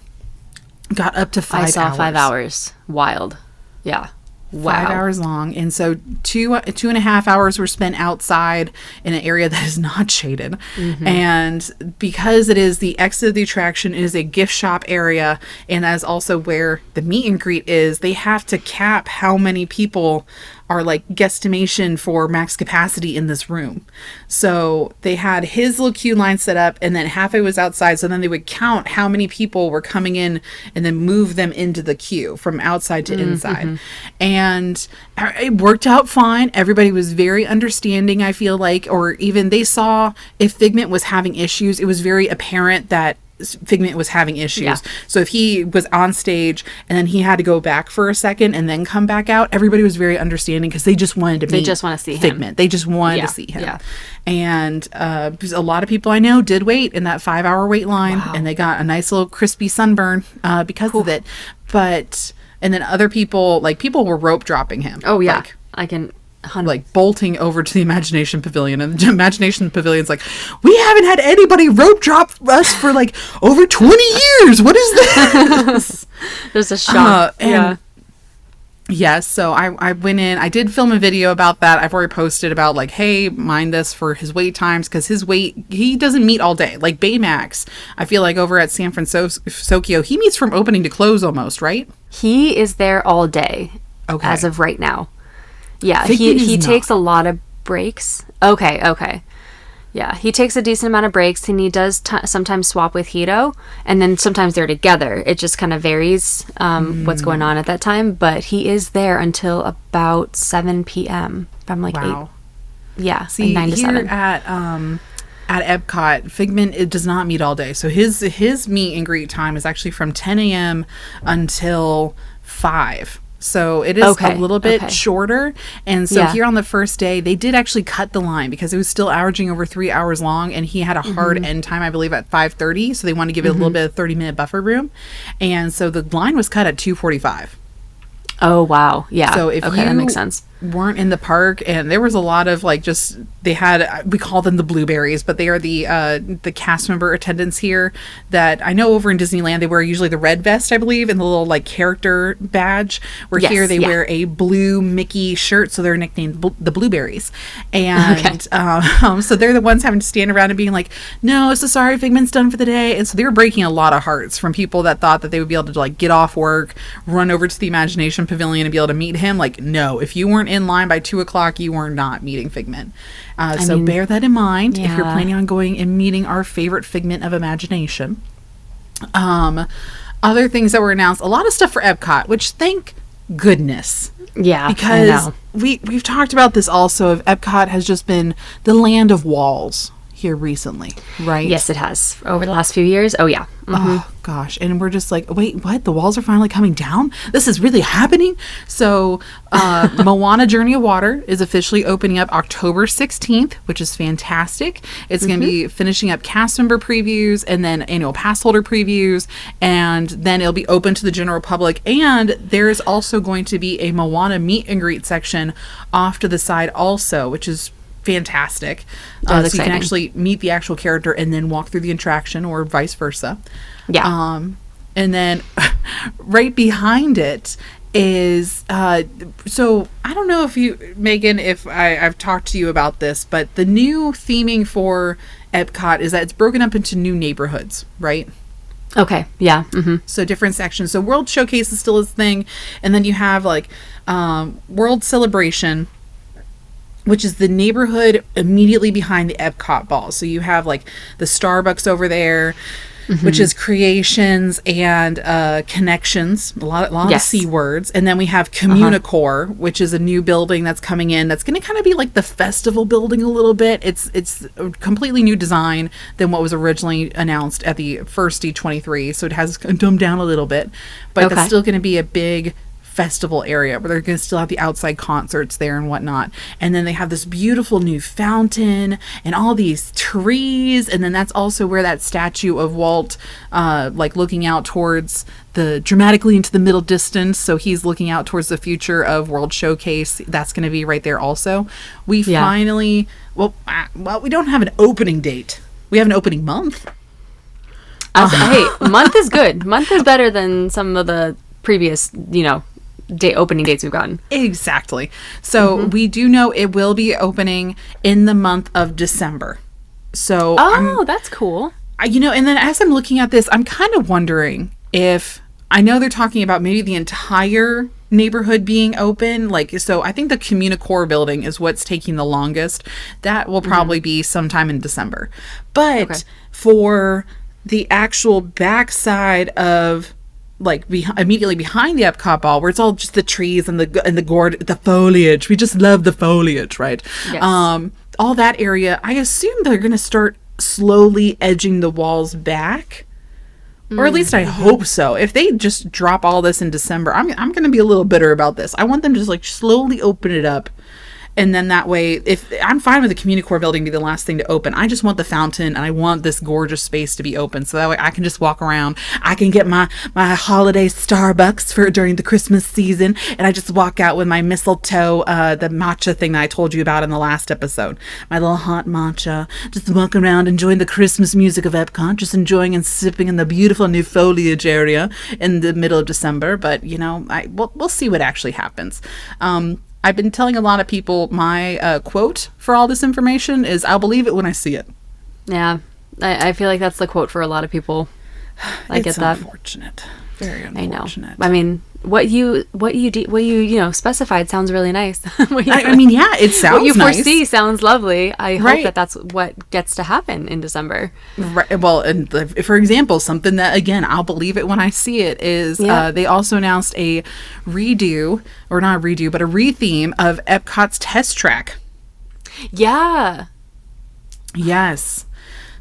got up to 5 hours. I saw 5 hours. Wild. Yeah. Wow. 5 hours long. And so 2.5 hours were spent outside in an area that is not shaded. And because it is the exit of the attraction, it is a gift shop area, and that is also where the meet and greet is. They have to cap how many people are like guesstimation for max capacity in this room. So they had his little queue line set up, and then halfway was outside. So then they would count how many people were coming in and then move them into the queue from outside to inside. And it worked out fine. Everybody was very understanding, I feel like, or even they saw if Figment was having issues, it was very apparent that Figment was having issues. Yeah. So if he was on stage and then he had to go back for a second and then come back out, everybody was very understanding because they just wanted to meet Figment. They just wanted to see him. Yeah. And a lot of people I know did wait in that 5 hour wait line, and they got a nice little crispy sunburn because of it. And then other people, people were rope dropping him. Oh yeah. I can bolting over to the Imagination Pavilion, and the Imagination Pavilion's like, we haven't had anybody rope drop us for over 20 years. What is this? There's a shock. Yes, so I went in, I did film a video about that. I've already posted about hey, mind this for his wait times, because he doesn't meet all day. Like Baymax, I feel like over at San Francisco, he meets from opening to close almost, right? He is there all day as of right now. Yeah, he takes a lot of breaks. Okay. Yeah, he takes a decent amount of breaks, and he does sometimes swap with Hito, and then sometimes they're together. It just kind of varies what's going on at that time, but he is there until about 7 p.m. from 8. Yeah, see, 9 to 7. At Epcot, Figment, it does not meet all day. So his meet and greet time is actually from 10 a.m. until 5. So it is a little bit shorter. And so here on the first day, they did actually cut the line because it was still averaging over 3 hours long. And he had a hard end time, I believe, at 5:30. So they wanted to give it a little bit of 30-minute buffer room. And so the line was cut at 2:45. Oh, wow. Yeah. So if that makes sense. Weren't in the park, and there was a lot of they had, we call them the blueberries, but they are the cast member attendants here that I know over in Disneyland they wear usually the red vest, I believe, and the little character badge, where here they wear a blue Mickey shirt, so they're nicknamed the blueberries. And so they're the ones having to stand around and being like, no, so sorry, Figment's done for the day. And so they were breaking a lot of hearts from people that thought that they would be able to get off work, run over to the Imagination Pavilion and be able to meet him. No, if you weren't in line by 2:00, you are not meeting Figment. So bear that in mind if you're planning on going and meeting our favorite Figment of imagination. Other things that were announced, a lot of stuff for Epcot, which thank goodness. Yeah, because I know. we've talked about this also. Of Epcot has just been the land of walls here recently, right? Yes, it has over the last few years. Oh yeah. Oh gosh, and we're just like, wait, what? The walls are finally coming down? This is really happening? So Moana Journey of Water is officially opening up October 16th, which is fantastic. It's going to be finishing up cast member previews and then annual pass holder previews, and then it'll be open to the general public. And there's also going to be a Moana meet and greet section off to the side also, which is fantastic. So you can actually meet the actual character and then walk through the attraction, or vice versa. Yeah. And then right behind it is so I don't know if you, Megan, if I've talked to you about this, but the new theming for Epcot is that it's broken up into new neighborhoods, right? Okay. Yeah. So different sections. So World Showcase is still a thing, and then you have like World Celebration, which is the neighborhood immediately behind the Epcot ball. So you have like the Starbucks over there, which is Creations and Connections, a lot of C words. And then we have Communicore, which is a new building that's coming in. That's going to kind of be like the festival building a little bit. It's a completely new design than what was originally announced at the first D23. So it has dumbed down a little bit, but that's still going to be a big festival area where they're going to still have the outside concerts there and whatnot. And then they have this beautiful new fountain and all these trees, and then that's also where that statue of Walt like looking out towards the dramatically into the middle distance, so he's looking out towards the future of World Showcase. That's going to be right there also. We finally well we don't have an opening date, we have an opening month. Hey, month is good. Month is better than some of the previous opening dates we've gotten. Exactly. So we do know it will be opening in the month of December. So that's cool. And then as I'm looking at this, I'm kind of wondering if, I know they're talking about maybe the entire neighborhood being open. So I think the Communicore building is what's taking the longest. That will probably be sometime in December. But for the actual backside of immediately behind the Epcot ball, where it's all just the trees and the foliage. We just love the foliage, right? Yes. All that area, I assume they're going to start slowly edging the walls back. Or at least I hope so. If they just drop all this in December, I'm going to be a little bitter about this. I want them to just slowly open it up. And then that way, if I'm fine with the Communicore building be the last thing to open, I just want the fountain and I want this gorgeous space to be open. So that way I can just walk around. I can get my holiday Starbucks for during the Christmas season. And I just walk out with my mistletoe, the matcha thing that I told you about in the last episode. My little hot matcha. Just walk around enjoying the Christmas music of Epcot. Just enjoying and sipping in the beautiful new foliage area in the middle of December. But, we'll see what actually happens. I've been telling a lot of people my quote for all this information is, I'll believe it when I see it. Yeah, I feel like that's the quote for a lot of people. I get that. It's unfortunate. Very unfortunate. I know. I mean, what you specified sounds really nice. It sounds what you nice. foresee sounds lovely. I hope that that's what gets to happen in December. Right. Well, and for example, something that, again, I'll believe it when I see it is they also announced a retheme of Epcot's test track. Yeah. Yes.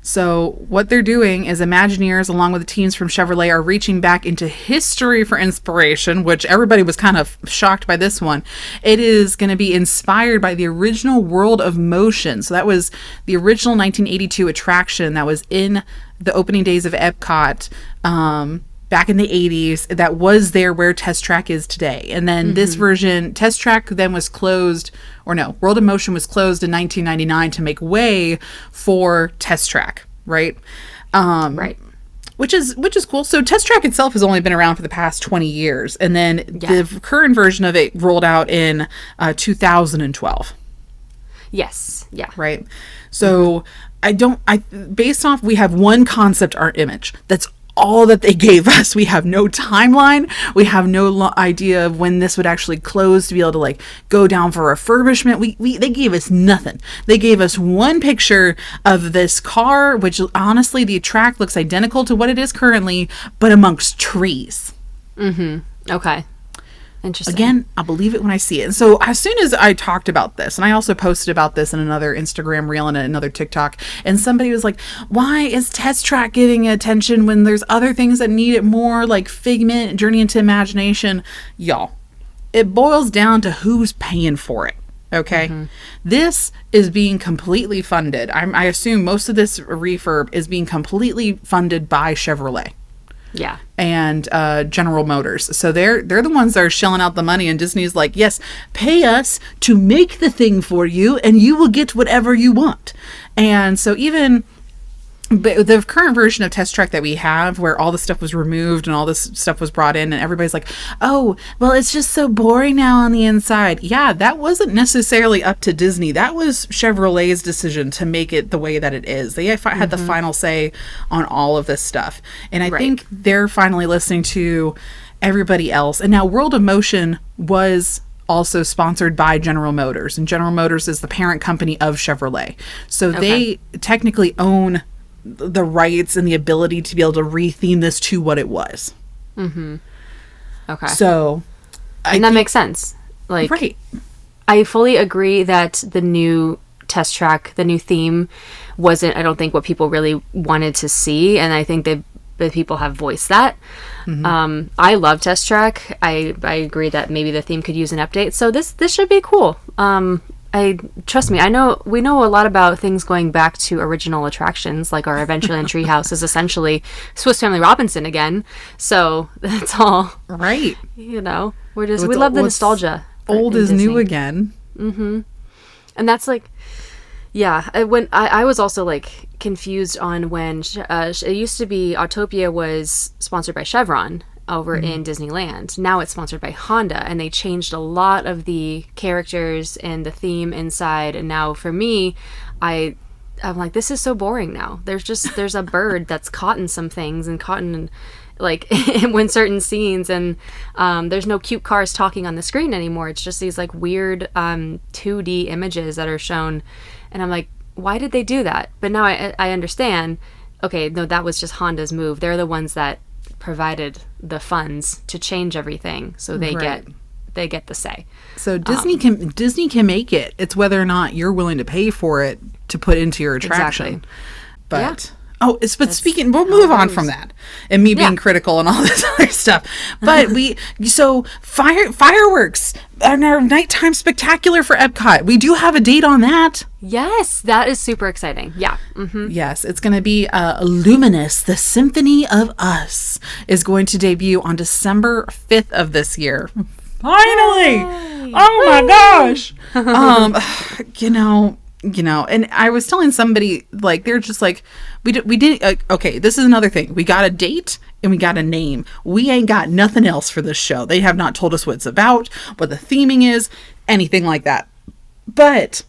So what they're doing is Imagineers, along with the teams from Chevrolet, are reaching back into history for inspiration, which everybody was kind of shocked by this one. It is going to be inspired by the original World of Motion. So that was the original 1982 attraction that was in the opening days of Epcot back in the 80s, that was there where Test Track is today. And then this version, Test Track then was closed, World of Motion was closed in 1999 to make way for Test Track, right? Right. Which is cool. So Test Track itself has only been around for the past 20 years. And then the current version of it rolled out in 2012. Yes. Yeah. Right. So we have one concept art image. That's all that they gave us. We have no timeline. We have no idea of when this would actually close to be able to like go down for refurbishment. They gave us nothing. They gave us one picture of this car, which honestly, the track looks identical to what it is currently, but amongst trees. Okay. Interesting. Again, I'll believe it when I see it. And so as soon as I talked about this, and I also posted about this in another Instagram reel and another TikTok, and somebody was like, why is Test Track getting attention when there's other things that need it more, like Figment, Journey into Imagination? Y'all, it boils down to who's paying for it. Okay. This is being completely funded. I assume most of this refurb is being completely funded by Chevrolet. Yeah. And General Motors. So they're the ones that are shelling out the money, and Disney's like, yes, pay us to make the thing for you and you will get whatever you want. And so even the current version of Test Track that we have, where all the stuff was removed and all this stuff was brought in, and everybody's like, oh, well, it's just so boring now on the inside. Yeah, that wasn't necessarily up to Disney. That was Chevrolet's decision to make it the way that it is. They had the final say on all of this stuff. And I think they're finally listening to everybody else. And now World of Motion was also sponsored by General Motors, and General Motors is the parent company of Chevrolet. So they technically own the rights and the ability to be able to retheme this to what it was. Okay. So, and that makes sense. Like, I fully agree that the new Test Track, the new theme, wasn't, I don't think, what people really wanted to see, and I think the people have voiced that. I love Test Track. I agree that maybe the theme could use an update. So this should be cool. Trust me, we know a lot about things going back to original attractions, like our Adventureland Treehouse is essentially Swiss Family Robinson again. So that's all right. You know, we love the nostalgia. Old is new again. And that's like, yeah. I was also like confused on when it used to be Autopia was sponsored by Chevron over in Disneyland. Now it's sponsored by Honda, and they changed a lot of the characters and the theme inside. And now for me, I'm like, this is so boring now. There's a bird that's caught in some things and caught in like when certain scenes, and there's no cute cars talking on the screen anymore. It's just these like weird 2D images that are shown, and I'm like, why did they do that? But now I understand. Okay, no, that was just Honda's move. They're the ones that provided the funds to change everything, so they get the say. So Disney can make it. It's whether or not you're willing to pay for it to put into your attraction. Exactly. But speaking, we'll move on from that and me being critical and all this other stuff. But fireworks and our nighttime spectacular for Epcot. We do have a date on that. Yes, that is super exciting. Yeah. Yes, it's going to be Luminous, the Symphony of Us, is going to debut on December 5th of this year. Finally! Yay! Oh my gosh! And I was telling somebody, like, they're just like, we didn't, okay, this is another thing. We got a date and we got a name. We ain't got nothing else for this show. They have not told us what it's about, what the theming is, anything like that. But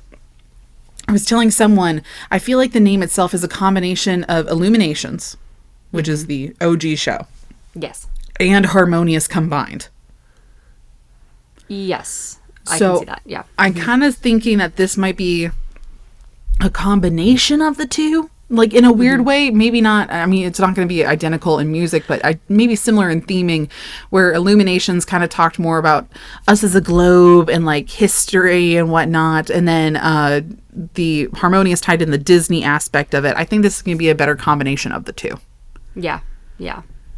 I was telling someone, I feel like the name itself is a combination of Illuminations, which is the OG show. Yes. And Harmonious combined. Yes. I can see that. Yeah. I'm kind of thinking that this might be a combination of the two, like in a weird way. Maybe not. I mean, it's not going to be identical in music, but maybe similar in theming, where Illuminations kind of talked more about us as a globe and like history and whatnot, and then the Harmonious tied in the Disney aspect of it. I think this is going to be a better combination of the two. Yeah,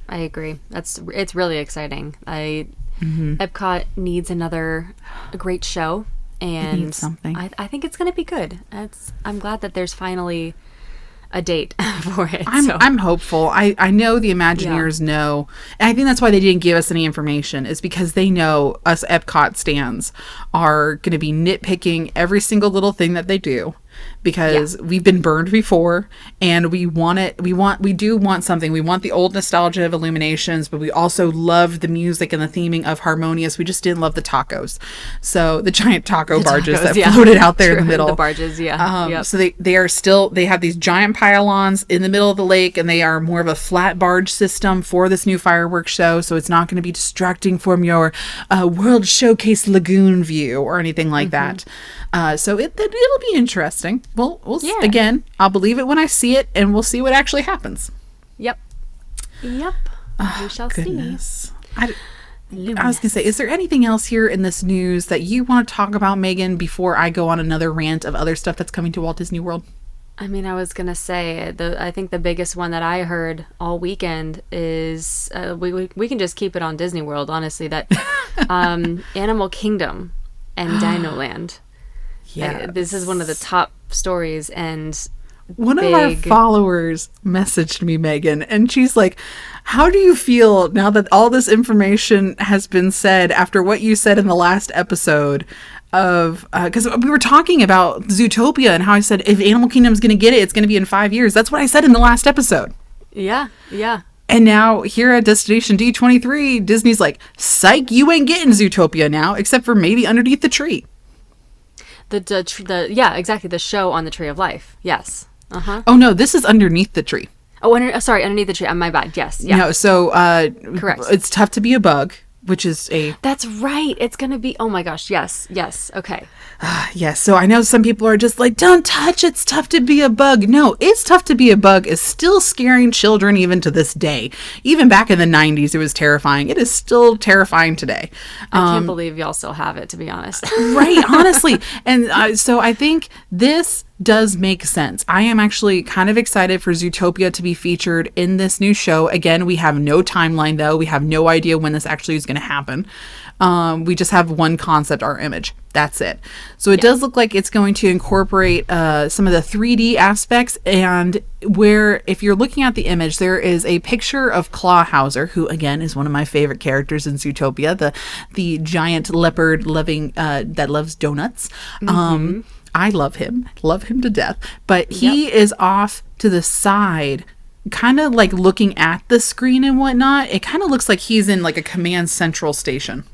I agree. It's really exciting. Epcot needs another great show. And something. I think it's going to be good. I'm glad that there's finally a date for it. I'm hopeful. I know the Imagineers know, and I think that's why they didn't give us any information, is because they know us Epcot stans are going to be nitpicking every single little thing that they do. because we've been burned before, and we do want something. We want the old nostalgia of Illuminations, but we also loved the music and the theming of Harmonious. We just didn't love the tacos. So the giant taco barges that floated out there in the middle. The barges, So they have these giant pylons in the middle of the lake, and they are more of a flat barge system for this new fireworks show. So it's not going to be distracting from your World Showcase Lagoon view or anything like that. So it'll be interesting. We'll again, I'll believe it when I see it, and we'll see what actually happens. Yep. We shall see. I was gonna say, is there anything else here in this news that you want to talk about, Megan, before I go on another rant of other stuff that's coming to Walt Disney World? I mean, I was gonna say I think the biggest one that I heard all weekend is we can just keep it on Disney World, honestly. That Animal Kingdom and Dino Land. Yeah, this is one of the top stories, and one of our followers messaged me, Megan, and she's like, how do you feel now that all this information has been said after what you said in the last episode of, because we were talking about Zootopia and how I said, if Animal Kingdom's going to get it, it's going to be in 5 years. That's what I said in the last episode. Yeah. And now here at Destination D23, Disney's like, psych, you ain't getting Zootopia now, except for maybe Underneath the Tree. Exactly. The show on the Tree of Life. Yes. Oh no, this is Underneath the Tree. Oh, sorry, Underneath the Tree. My bad. Yes. Yeah. No, so correct. It's Tough to Be a Bug, which is That's right. It's gonna be. Oh my gosh. Yes. Okay. Yes. So I know some people are just like, don't touch, it's tough to be a bug. No, It's Tough to Be a Bug is still scaring children even to this day. Even back in the 90s, it was terrifying. It is still terrifying today. I can't believe y'all still have it, to be honest. Right, honestly. And so I think this does make sense. I am actually kind of excited for Zootopia to be featured in this new show. Again, we have no timeline, though. We have no idea when this actually is going to happen. We just have one concept, our image. That's it. So it does look like it's going to incorporate some of the 3D aspects, and where if you're looking at the image, there is a picture of Clawhauser, who again is one of my favorite characters in Zootopia, the giant leopard that loves donuts. I love him to death, but he is off to the side, kind of like looking at the screen and whatnot. It kind of looks like he's in like a command central station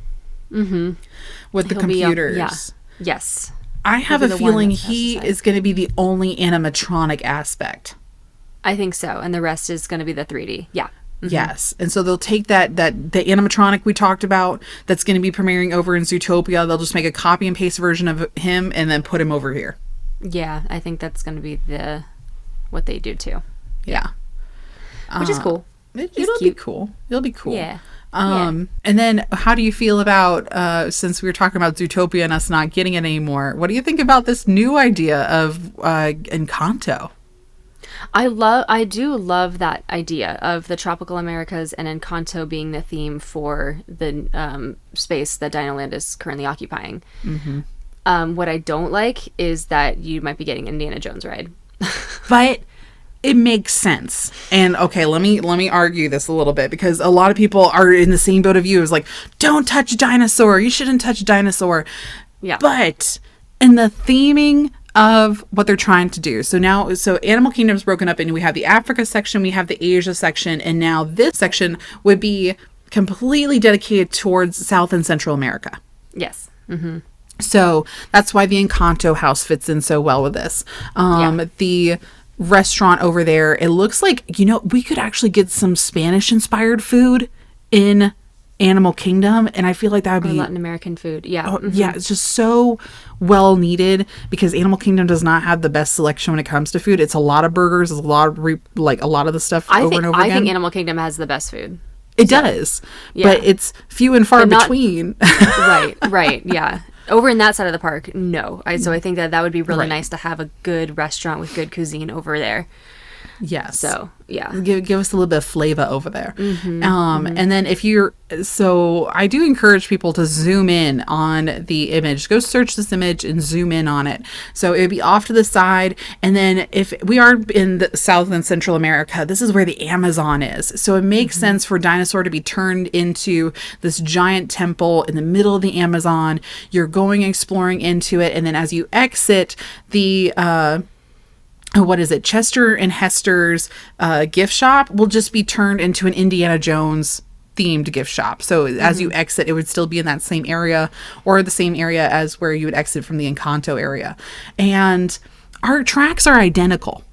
with the computers. Yes. I have a feeling he is going to be the only animatronic aspect. I think so. And the rest is going to be the 3D. Yeah. Yes. And so they'll take the animatronic we talked about that's going to be premiering over in Zootopia. They'll just make a copy and paste version of him and then put him over here. Yeah, I think that's going to be what they do too. Yeah. Which is cool. It'll be cool. It'll be cool. Yeah. And then how do you feel about, since we were talking about Zootopia and us not getting it anymore, what do you think about this new idea of Encanto? I do love that idea of the tropical Americas and Encanto being the theme for the space that Dino Land is currently occupying. What I don't like is that you might be getting an Indiana Jones ride. But it makes sense. And okay, let me argue this a little bit, because a lot of people are in the same boat of you. It's like, don't touch dinosaur. You shouldn't touch dinosaur. Yeah. But in the theming of what they're trying to do. So Animal Kingdom is broken up into, we have the Africa section, we have the Asia section, and now this section would be completely dedicated towards South and Central America. Yes. So that's why the Encanto house fits in so well with this. The restaurant over there, it looks like, we could actually get some Spanish inspired food in Animal Kingdom, and I feel like that would be Latin American food. Yeah. Yeah, it's just so well needed, because Animal Kingdom does not have the best selection when it comes to food. It's a lot of burgers, a lot of a lot of the stuff over and over again. I think Animal Kingdom has the best food. It does, but it's few and far between. Right, yeah. Over in that side of the park, no. So I think that would be really nice to have a good restaurant with good cuisine over there. Yes. So, yeah. Give us a little bit of flavor over there. And then I do encourage people to zoom in on the image. Go search this image and zoom in on it. So it would be off to the side. And then if we are in the South and Central America, this is where the Amazon is. So it makes sense for dinosaur to be turned into this giant temple in the middle of the Amazon. You're going exploring into it. And then as you exit the, Chester and Hester's gift shop will just be turned into an Indiana Jones themed gift shop. So as you exit, it would still be in that same area, or the same area as where you would exit from the Encanto area. And our tracks are identical.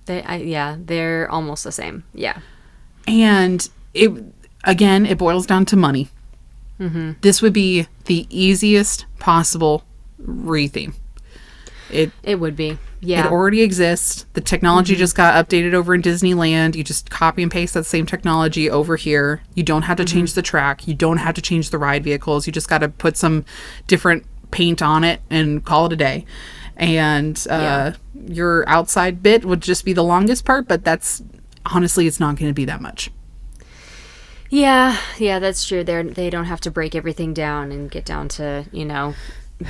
They're almost the same. Yeah. And it boils down to money. This would be the easiest possible retheme. It would be. Yeah. It already exists. The technology just got updated over in Disneyland. You just copy and paste that same technology over here. You don't have to change the track. You don't have to change the ride vehicles. You just got to put some different paint on it and call it a day. And your outside bit would just be the longest part, but honestly, it's not going to be that much. Yeah, that's true. They don't have to break everything down and get down to,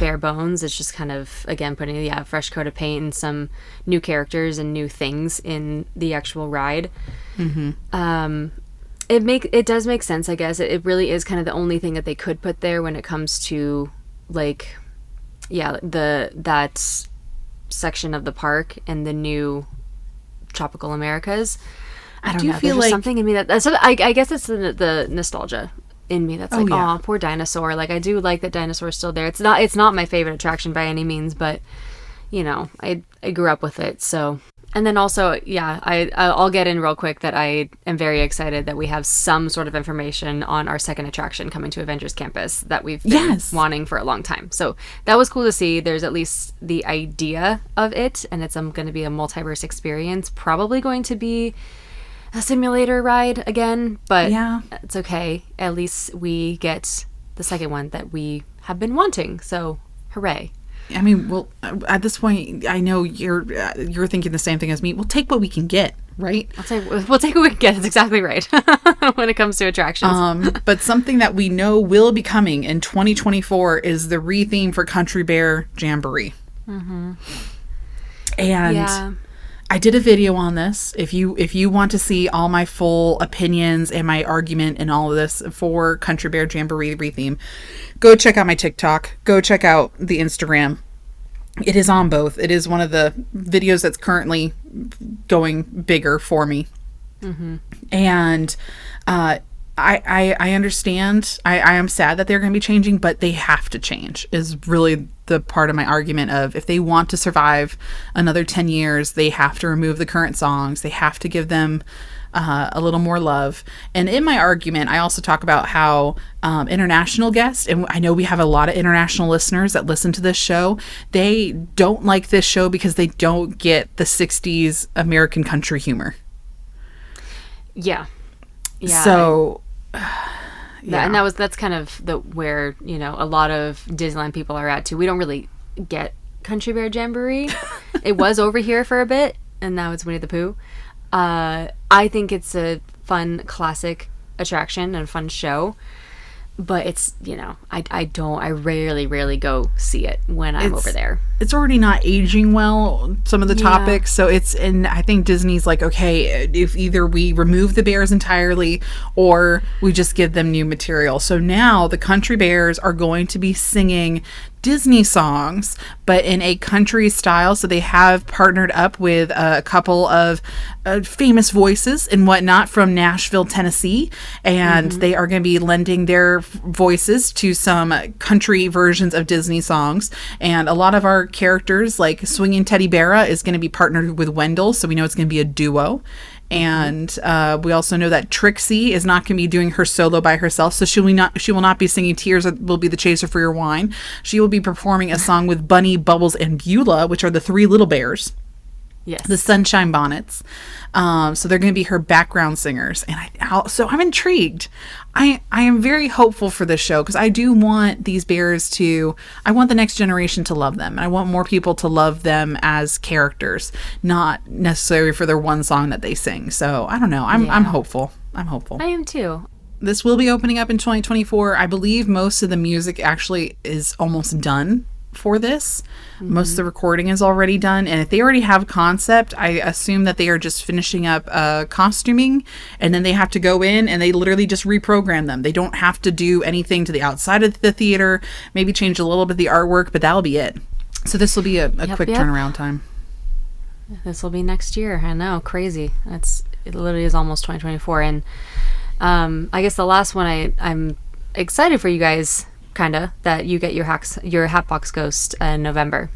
bare bones. It's just kind of, again, putting a fresh coat of paint and some new characters and new things in the actual ride. It does make sense, I guess. It really is kind of the only thing that they could put there when it comes to that section of the park and the new Tropical Americas. I don't know. Feel there's something in me that's I guess it's the nostalgia in me that's oh, poor dinosaur. Like, I do like that dinosaur's still there. It's not my favorite attraction by any means, but I grew up with it. So, and then also, I'll get in real quick that I am very excited that we have some sort of information on our second attraction coming to Avengers Campus that we've been wanting for a long time. So that was cool to see. There's at least the idea of it, and it's going to be a multiverse experience. Probably going to be a simulator ride again, but it's okay. At least we get the second one that we have been wanting. So, hooray! I mean, well, at this point, I know you're thinking the same thing as me. We'll take what we can get, right? We'll take what we can get. That's exactly right. When it comes to attractions. But something that we know will be coming in 2024 is the retheme for Country Bear Jamboree. And I did a video on this. If you want to see all my full opinions and my argument and all of this for Country Bear Jamboree retheme, go check out my TikTok. Go check out the Instagram. It is on both. It is one of the videos that's currently going bigger for me. And I understand. I am sad that they're going to be changing, but they have to change is really the part of my argument of if they want to survive another 10 years, they have to remove the current songs. They have to give them a little more love. And in my argument, I also talk about how international guests, and I know we have a lot of international listeners that listen to this show, they don't like this show because they don't get the 60s American country humor. Yeah. So... and that's kind of where a lot of Disneyland people are at too. We don't really get Country Bear Jamboree. It was over here for a bit, and now it's Winnie the Pooh. I think it's a fun classic attraction and a fun show, but it's I rarely go see it when I'm over there. It's already not aging well, some of the topics. So and I think Disney's like, okay, if either we remove the bears entirely or we just give them new material. So now the Country Bears are going to be singing Disney songs, but in a country style. So they have partnered up with a couple of famous voices and whatnot from Nashville, Tennessee, and they are going to be lending their voices to some country versions of Disney songs. And a lot of our characters, like Swinging Teddy Bear, is going to be partnered with Wendell, so we know it's going to be a duo. And we also know that Trixie is not going to be doing her solo by herself, so she will not be singing Tears Will Be the Chaser for Your Wine. She will be performing a song with Bunny, Bubbles, and Beulah, which are the three little bears. Yes. The Sunshine Bonnets. So they're going to be her background singers. And so I'm intrigued. I am very hopeful for this show because I do want these bears I want the next generation to love them. And I want more people to love them as characters, not necessarily for their one song that they sing. So I don't know. I'm hopeful. I'm hopeful. I am too. This will be opening up in 2024. I believe most of the music actually is almost done for this. Most of the recording is already done, and if they already have concept, I assume that they are just finishing up costuming, and then they have to go in and they literally just reprogram them. They don't have to do anything to the outside of the theater, maybe change a little bit of the artwork, but that'll be it. So this will be a quick turnaround time. This will be next year. I know, crazy. It literally is almost 2024, and I guess the last one I'm excited for you guys, kinda, that you get your Hatbox Ghost in November.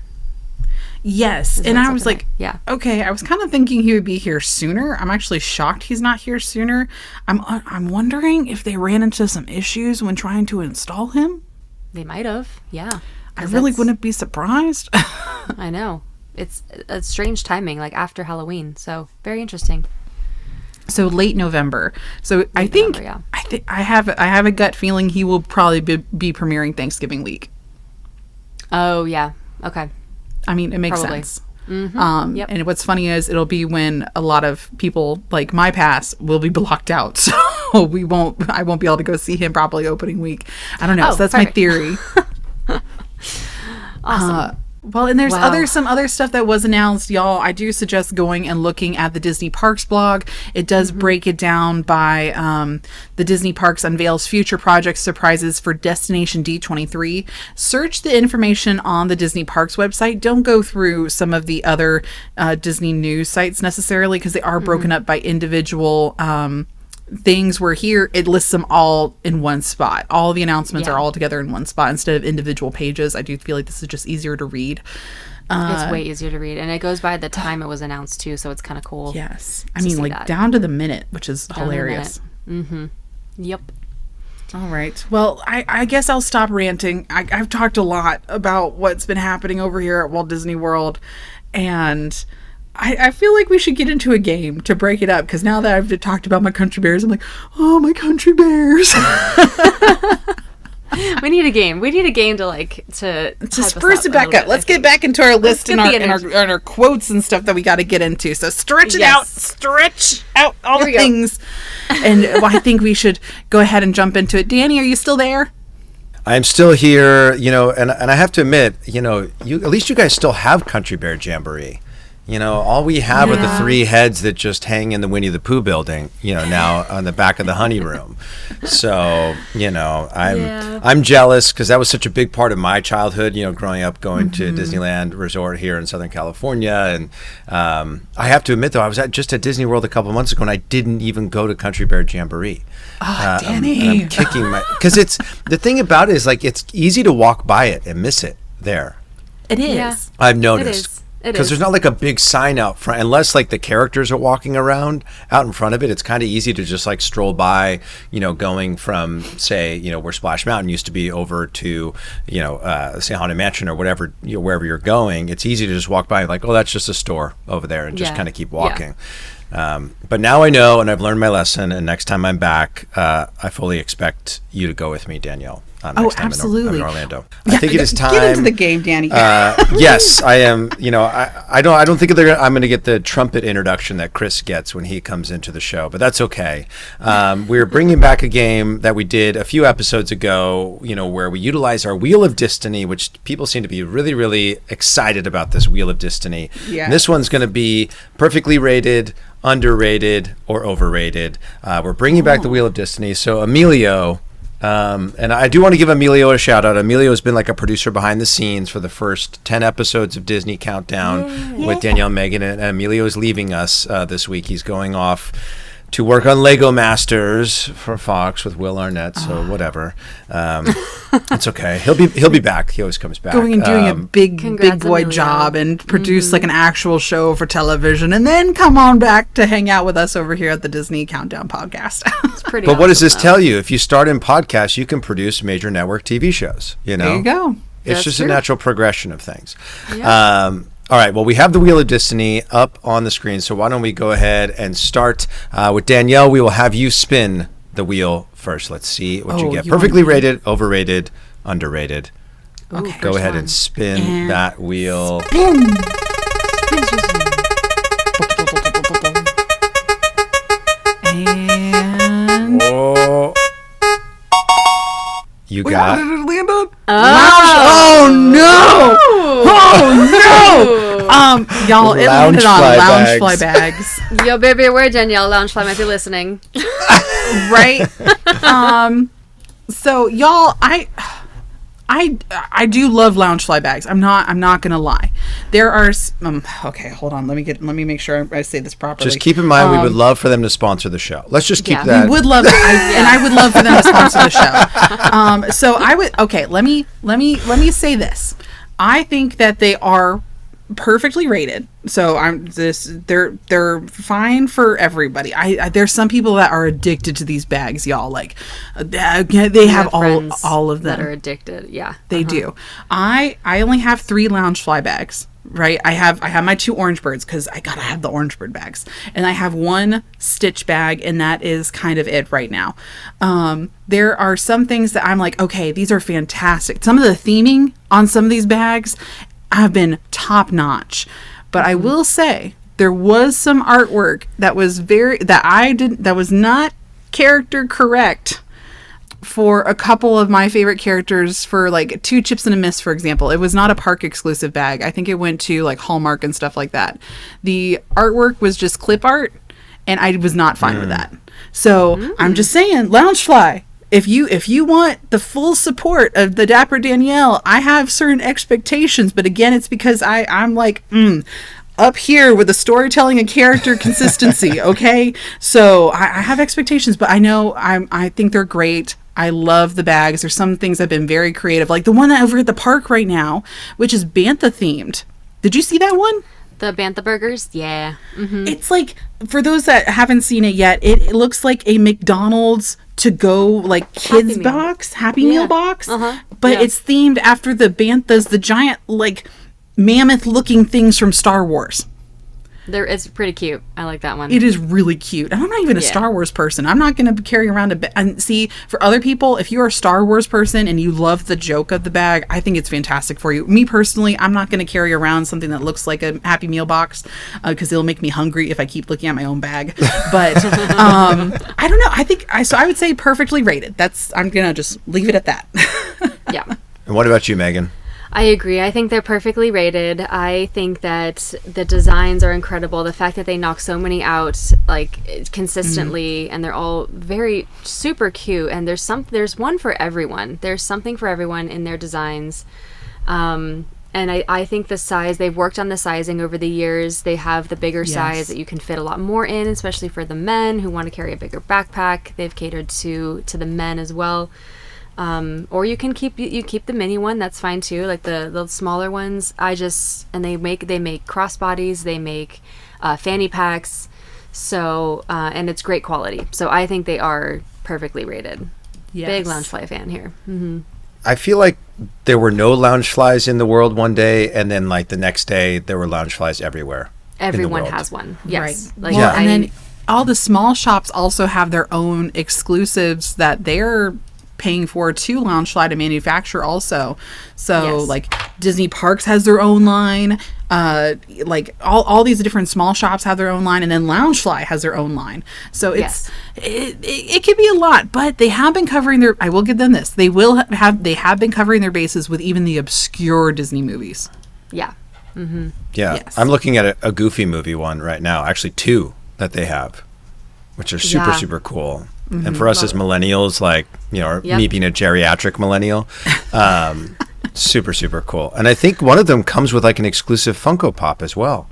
Yes, and I was like, yeah, okay. I was kind of thinking he would be here sooner. I'm actually shocked he's not here sooner. I'm wondering if they ran into some issues when trying to install him. They might have, yeah. I really wouldn't be surprised. I know, it's a strange timing, like after Halloween. So very interesting. So late November. So I think I have a gut feeling he will probably be premiering Thanksgiving week. Oh yeah. Okay. I mean, it makes Probably. sense. Mm-hmm. And what's funny is it'll be when a lot of people like my pass will be blocked out, so I won't be able to go see him probably opening week. I don't know. So that's perfect. My theory. Awesome. Well, and there's some other stuff that was announced, y'all. I do suggest going and looking at the Disney Parks blog. It does break it down by the Disney Parks unveils future project surprises for Destination D23. Search the information on the Disney Parks website. Don't go through some of the other Disney news sites necessarily because they are broken up by individual things, where here it lists them all in one spot. All the announcements are all together in one spot instead of individual pages. I do feel like this is just easier to read. It's way easier to read, and it goes by the time it was announced too, so it's kind of cool. Yes, I mean, like down to the minute, which is hilarious. Yep. All right. Well, I guess I'll stop ranting. I've talked a lot about what's been happening over here at Walt Disney World, and I feel like we should get into a game to break it up, because now that I've talked about my country bears, I'm like, oh, my country bears. We need a game. We need a game to spruce it back up. Let's get back into our list and our quotes and stuff that we got to get into. So stretch out all the things. And I think we should go ahead and jump into it. Danny, are you still there? I'm still here, and I have to admit, at least you guys still have Country Bear Jamboree. All we have are the three heads that just hang in the Winnie the Pooh building, now on the back of the honey room. So, I'm jealous because that was such a big part of my childhood, growing up, going to Disneyland Resort here in Southern California. And I have to admit, though, I was just at Disney World a couple months ago, and I didn't even go to Country Bear Jamboree. Oh, Danny. I'm kicking because the thing about it is, it's easy to walk by it and miss it there. It is. Yeah. I've noticed. It is. Because there's not a big sign out front, unless the characters are walking around out in front of it. It's kind of easy to just stroll by, going from, say, where Splash Mountain used to be over to, say Haunted Mansion or whatever, wherever you're going. It's easy to just walk by oh, that's just a store over there, and just kind of keep walking. But now I know, and I've learned my lesson, and next time I'm back, I fully expect you to go with me, Danielle. Next time absolutely. in Orlando. I think it is time. Get into the game, Danny. Yes, I am. I don't think I'm going to get the trumpet introduction that Chris gets when he comes into the show, but that's okay. We're bringing back a game that we did a few episodes ago, where we utilize our Wheel of Destiny, which people seem to be really, really excited about this Wheel of Destiny. Yeah. And this one's going to be perfectly rated, underrated, or overrated. We're bringing back the Wheel of Destiny. So Emilio, and I do want to give Emilio a shout out. Emilio has been a producer behind the scenes for the first 10 episodes of Disney Countdown with Danielle and Megan, and Emilio is leaving us this week. He's going off to work on Lego Masters for Fox with Will Arnett, so whatever. It's okay. He'll be back. He always comes back. Going and doing a big boy job and produce an actual show for television, and then come on back to hang out with us over here at the Disney Countdown podcast. It's pretty. But awesome, what does this tell you? If you start in podcasts, you can produce major network TV shows. There you go. It's just a natural progression of things. Yeah. All right. Well, we have the Wheel of Destiny up on the screen, so why don't we go ahead and start with Danielle? We will have you spin the wheel first. Let's see what you get. Perfectly rated, overrated, underrated. Okay. Go ahead and spin that wheel. And Oh. You got. what did it land on? Oh no! Oh no! Y'all, it landed on Loungefly Loungefly bags. Yo, baby, where Danielle Loungefly might be listening. Right? So y'all, I do love Loungefly bags. I'm not gonna lie. There are okay, hold on. Let me make sure I say this properly. Just keep in mind, we would love for them to sponsor the show. Let's just keep that. We would love, and I would love for them to sponsor the show. So I would. Okay, let me say this. I think that they are perfectly rated. So they're fine for everybody. There's some people that are addicted to these bags, y'all. Like they have all of them that are addicted. Yeah, they do. I only have 3 Loungefly bags. Right, I have my 2 orange birds because I gotta have the orange bird bags, and I have 1 Stitch bag, and that is kind of it right now. There are some things that I'm like, okay, these are fantastic. Some of the theming on some of these bags have been top notch, but I will say there was some artwork that was that was not character correct for a couple of my favorite characters. For like 2 Chips and a Miss, for example, it was not a park exclusive bag. I think it went to like Hallmark and stuff like that. The artwork was just clip art, and I was not fine with that. So I'm just saying, Loungefly, if you want the full support of the Dapper Danielle, I have certain expectations, but again, it's because I'm like up here with the storytelling and character consistency. Okay, so I have expectations, but I think they're great. I love the bags. There's some things that have been very creative, like the one over at the park right now, which is Bantha themed. Did you see that one? The Bantha burgers? Yeah. Mm-hmm. It's like, for those that haven't seen it yet, it looks like a McDonald's to go like kids box, Happy Meal box, but it's themed after the Banthas, the giant like mammoth looking things from Star Wars. It's pretty cute. I like that one. It is really cute. And I'm not even a Star Wars person. I'm not going to carry around a bag. And see, for other people, if you're a Star Wars person and you love the joke of the bag, I think it's fantastic for you. Me personally, I'm not going to carry around something that looks like a Happy Meal box because it'll make me hungry if I keep looking at my own bag. But I don't know. I would say perfectly rated. I'm going to just leave it at that. Yeah. And what about you, Megan? I agree. I think they're perfectly rated. I think that the designs are incredible. The fact that they knock so many out like consistently, and they're all very super cute. And there's one for everyone. There's something for everyone in their designs. And I think the size, they've worked on the sizing over the years. They have the bigger size that you can fit a lot more in, especially for the men who want to carry a bigger backpack. They've catered to the men as well. Or you can keep the mini one, that's fine too, like the smaller ones. And they make crossbodies, they make fanny packs, so and it's great quality. So I think they are perfectly rated. Yes. Big Loungefly fan here. Mm-hmm. I feel like there were no Loungeflies in the world one day, and then like the next day there were Loungeflies everywhere. Everyone has one. Yes. Right. And then all the small shops also have their own exclusives that they're paying for to Loungefly to manufacture also. So like Disney Parks has their own line, like all these different small shops have their own line, and then Loungefly has their own line. So it can be a lot, but they have been covering I will give them this, they have been covering their bases with even the obscure Disney movies. Yeah. Mm-hmm. Yeah. Yes. I'm looking at a Goofy movie one right now, actually 2 that they have, which are super cool. Mm-hmm. And for us as millennials, like, me being a geriatric millennial, super cool. And I think one of them comes with like an exclusive Funko Pop as well.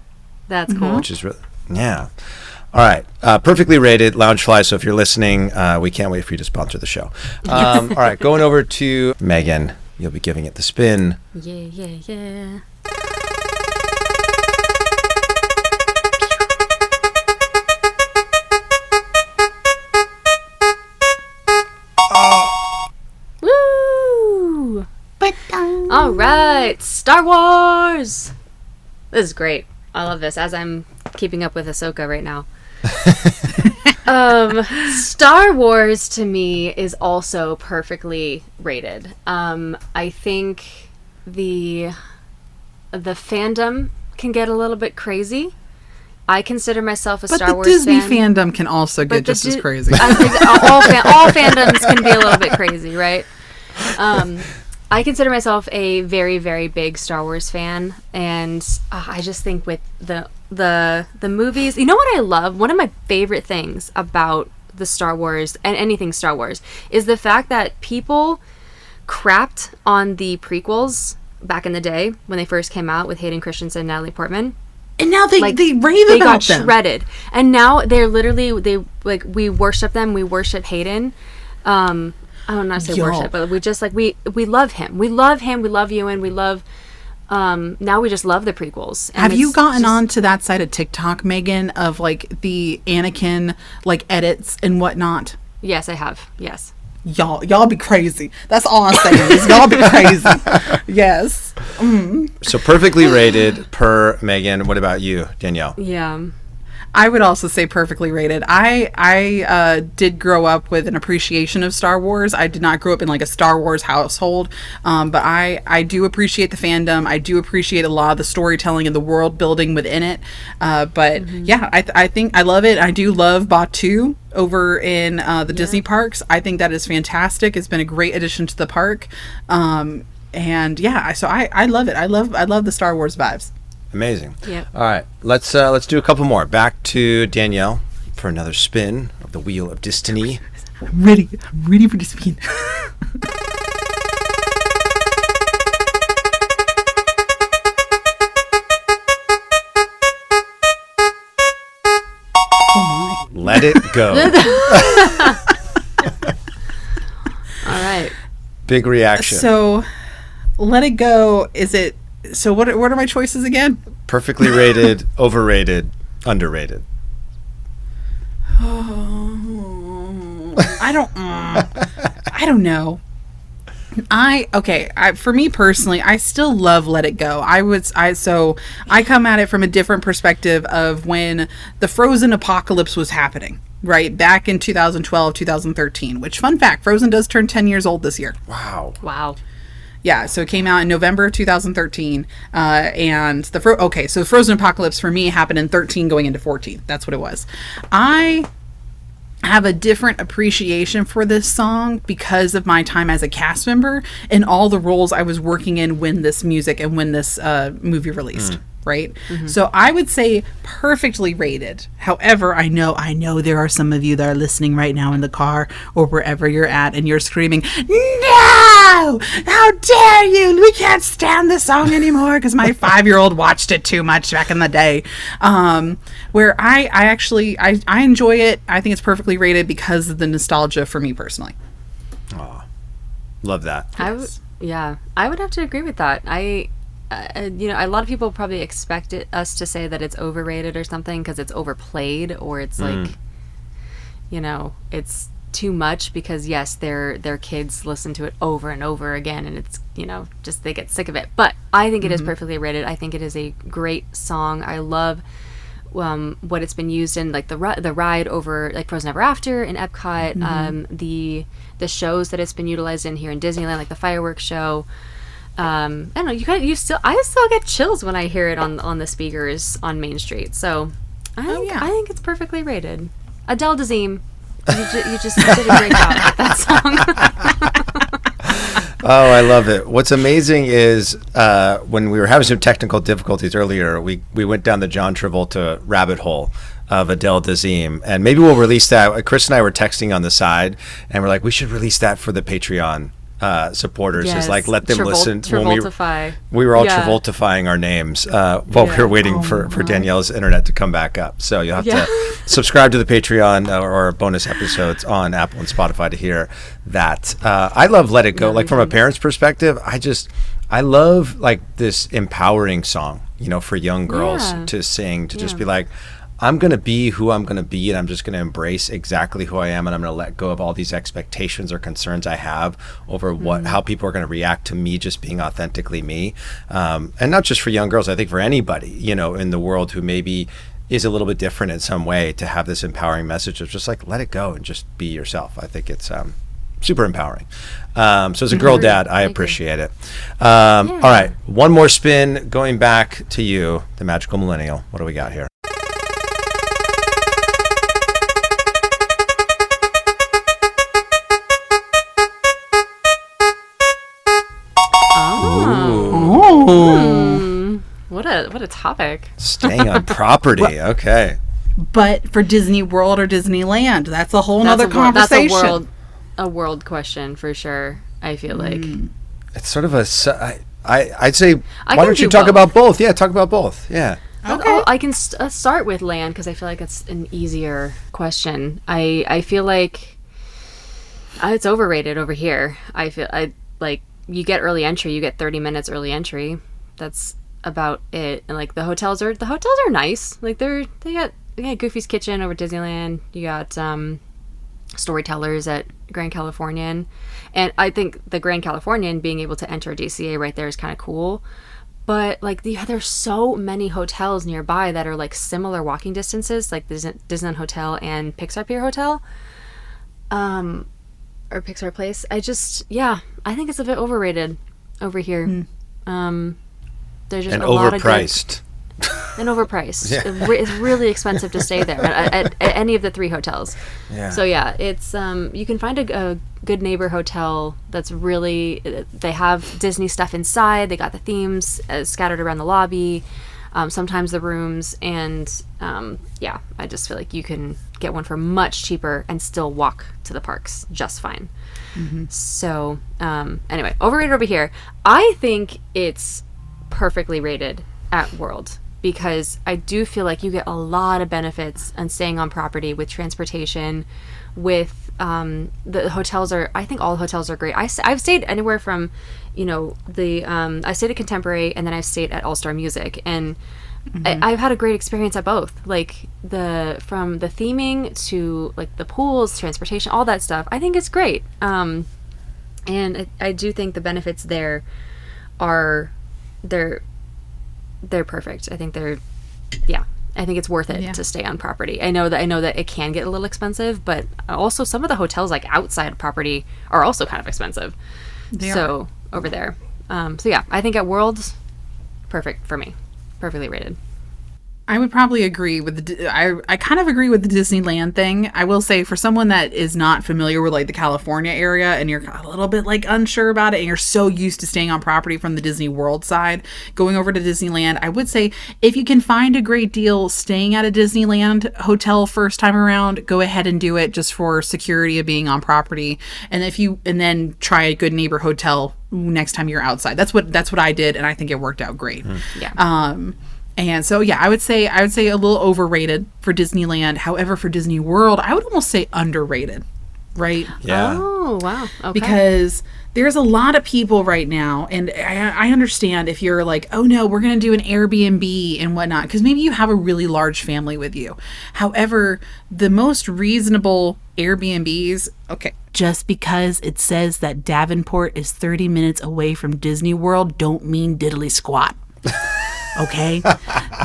That's cool. Which is really, All right. Perfectly rated Loungefly. So if you're listening, we can't wait for you to sponsor the show. All right. Going over to Megan. You'll be giving it the spin. Yeah. Woo! All right, Star Wars. This is great. I love this, as I'm keeping up with Ahsoka right now. Star Wars to me is also perfectly rated. I think the fandom can get a little bit crazy. I consider myself a Star Wars fan. But the Disney fandom can also get just as crazy. I think all fandoms can be a little bit crazy, right? I consider myself a very, very big Star Wars fan, and I just think with the movies, you know what I love? One of my favorite things about the Star Wars and anything Star Wars is the fact that people crapped on the prequels back in the day when they first came out with Hayden Christensen and Natalie Portman. And now they rave about them. They got shredded. And now they're literally, we worship them. We worship Hayden. I don't know how to say worship, but we just we love him. We love him. We love Ewan. We love, now we just love the prequels. And have you gotten on to that side of TikTok, Megan, of the Anakin edits and whatnot? Yes, I have. Yes. Y'all be crazy. That's all I'm saying is y'all be crazy. Yes. So perfectly rated per Megan. What about you, Danielle? Yeah. I would also say perfectly rated. I did grow up with an appreciation of Star Wars. I did not grow up in a Star Wars household, but I do appreciate the fandom. I do appreciate a lot of the storytelling and the world building within it. But yeah, I think I love it. I do love Batuu over in the Disney parks. I think that is fantastic. It's been a great addition to the park. And yeah, so I love it. I love the Star Wars vibes. Amazing. Yeah. All right, let's do a couple more. Back to Danielle for another spin of the Wheel of Destiny. I'm ready for the spin. Oh my. Let it go. All right. Big reaction. So, Let It Go. Is it? So what are my choices again? Perfectly rated, overrated, underrated. Oh, I don't know. For me personally, I still love Let It Go. I come at it from a different perspective of when the Frozen apocalypse was happening, right? Back in 2012, 2013, which, fun fact, Frozen does turn 10 years old this year. Wow. Yeah, so it came out in November 2013, and so the Frozen apocalypse for me happened in 13 going into 14. That's what it was. I have a different appreciation for this song because of my time as a cast member and all the roles I was working in when this music and when this movie released. Right? Mm-hmm. So I would say perfectly rated. However, I know there are some of you that are listening right now in the car or wherever you're at and you're screaming, "No! How dare you! We can't stand this song anymore," because my 5-year-old watched it too much back in the day. Where I enjoy it. I think it's perfectly rated because of the nostalgia for me personally. Oh, love that. I would have to agree with that. A lot of people probably expect us to say that it's overrated or something because it's overplayed or it's it's too much because yes, their kids listen to it over and over again and it's, just they get sick of it. But I think it is perfectly rated. I think it is a great song. I love what it's been used in, the ride over Frozen Ever After in Epcot, the shows that it's been utilized in here in Disneyland, like the fireworks show. I don't know. I still get chills when I hear it on the speakers on Main Street. So I think it's perfectly rated. Adele Dazeem, you just did a great job with that song. Oh, I love it. What's amazing is when we were having some technical difficulties earlier, we went down the John Travolta rabbit hole of Adele Dazeem, and maybe we'll release that. Chris and I were texting on the side, and we're like, we should release that for the Patreon supporters. Yes. Is let them listen. Travoltify. We were all Travoltifying our names while we were waiting for Danielle's internet to come back up. So you'll have to subscribe to the Patreon or bonus episodes on Apple and Spotify to hear that. I love Let It Go. From a parent's perspective, I love this empowering song, for young girls to sing, to just be like, I'm going to be who I'm going to be, and I'm just going to embrace exactly who I am, and I'm going to let go of all these expectations or concerns I have over how people are going to react to me just being authentically me. And not just for young girls, I think for anybody, you know, in the world who maybe is a little bit different in some way, to have this empowering message of just like, let it go and just be yourself. I think it's super empowering. So as a girl dad, I appreciate it. All right, one more spin, going back to you, the magical millennial. What do we got here? What a topic. Staying on property. Okay. But for Disney World or Disneyland, that's a whole nother conversation. That's a world question for sure, I feel like. It's sort of I'd say, why don't you talk both. about both? Yeah, talk about both. Yeah. Okay. I can start with land because I feel like it's an easier question. I feel like it's overrated over here. You get early entry. You get 30 minutes early entry. That's about it. And like the hotels are nice. Like they got Goofy's Kitchen over Disneyland. You got Storytellers at Grand Californian, and I think the Grand Californian being able to enter DCA right there is kind of cool. But like there's so many hotels nearby that are like similar walking distances, like the Disneyland Hotel and Pixar Pier Hotel, or Pixar Place. I think it's a bit overrated over here. There's just overpriced. And overpriced. Yeah. It's really expensive to stay there at any of the 3 hotels. Yeah. So yeah, it's you can find a Good Neighbor hotel that's really, they have Disney stuff inside. They got the themes scattered around the lobby, sometimes the rooms, and I just feel like you can get one for much cheaper and still walk to the parks just fine. So anyway, overrated over here. I think it's perfectly rated at World, because I do feel like you get a lot of benefits on staying on property with transportation, with the hotels I think all hotels are great. I've stayed anywhere from, I stayed at Contemporary, and then I've stayed at All Star Music, and I've had a great experience at both. Like from the theming to like the pools, transportation, all that stuff. I think it's great. And I do think the benefits there are they're perfect. I think I think it's worth it to stay on property. I know that it can get a little expensive, but also some of the hotels like outside of property are also kind of expensive. Over there. I think at World, perfect for me. Perfectly rated. I would probably agree with I kind of agree with the Disneyland thing. I will say, for someone that is not familiar with like the California area, and you're a little bit like unsure about it, and you're so used to staying on property from the Disney World side, going over to Disneyland, I would say if you can find a great deal staying at a Disneyland hotel first time around, go ahead and do it, just for security of being on property. And then try a Good Neighbor hotel next time you're outside. That's what I did, and I think it worked out great. And so, I would say a little overrated for Disneyland. However, for Disney World, I would almost say underrated, right? Yeah. Oh, wow. Okay. Because there's a lot of people right now, and I understand if you're like, oh no, we're going to do an Airbnb and whatnot, because maybe you have a really large family with you. However, the most reasonable Airbnbs, just because it says that Davenport is 30 minutes away from Disney World, don't mean diddly squat. Okay?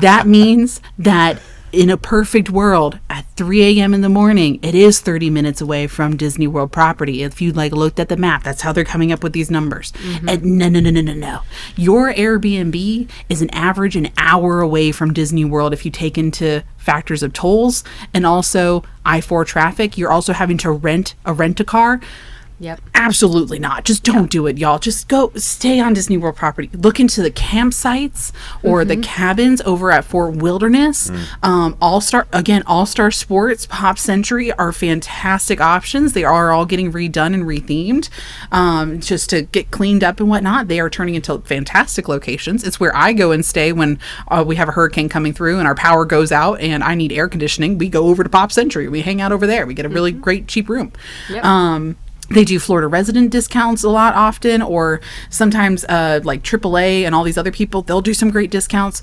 That means that in a perfect world, at 3 a.m. in the morning, it is 30 minutes away from Disney World property. If you looked at the map, that's how they're coming up with these numbers. And no. Your Airbnb is an average an hour away from Disney World if you take into factors of tolls and also I-4 traffic. You're also having to rent a car. Yep. Absolutely not. Just don't do it, y'all. Just go stay on Disney World property. Look into the campsites or the cabins over at Fort Wilderness. All-Star Sports, Pop Century are fantastic options. They are all getting redone and rethemed just to get cleaned up and whatnot. They are turning into fantastic locations. It's where I go and stay when we have a hurricane coming through and our power goes out and I need air conditioning. We go over to Pop Century. We hang out over there. We get a really great cheap room. Yep. They do Florida resident discounts a lot often, or sometimes like AAA and all these other people, they'll do some great discounts.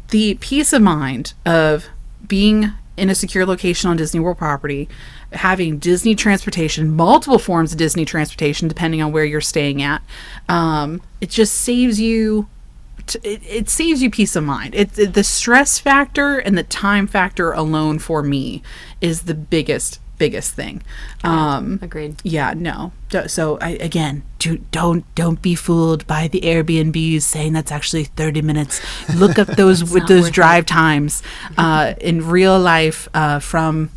The peace of mind of being in a secure location on Disney World property, having Disney transportation, multiple forms of Disney transportation, depending on where you're staying at, it just saves you. It saves you peace of mind. The stress factor and the time factor alone for me is the biggest thing. Agreed. Yeah, no. So again, don't be fooled by the Airbnbs saying that's actually 30 minutes. Look up those with those drive times in real life from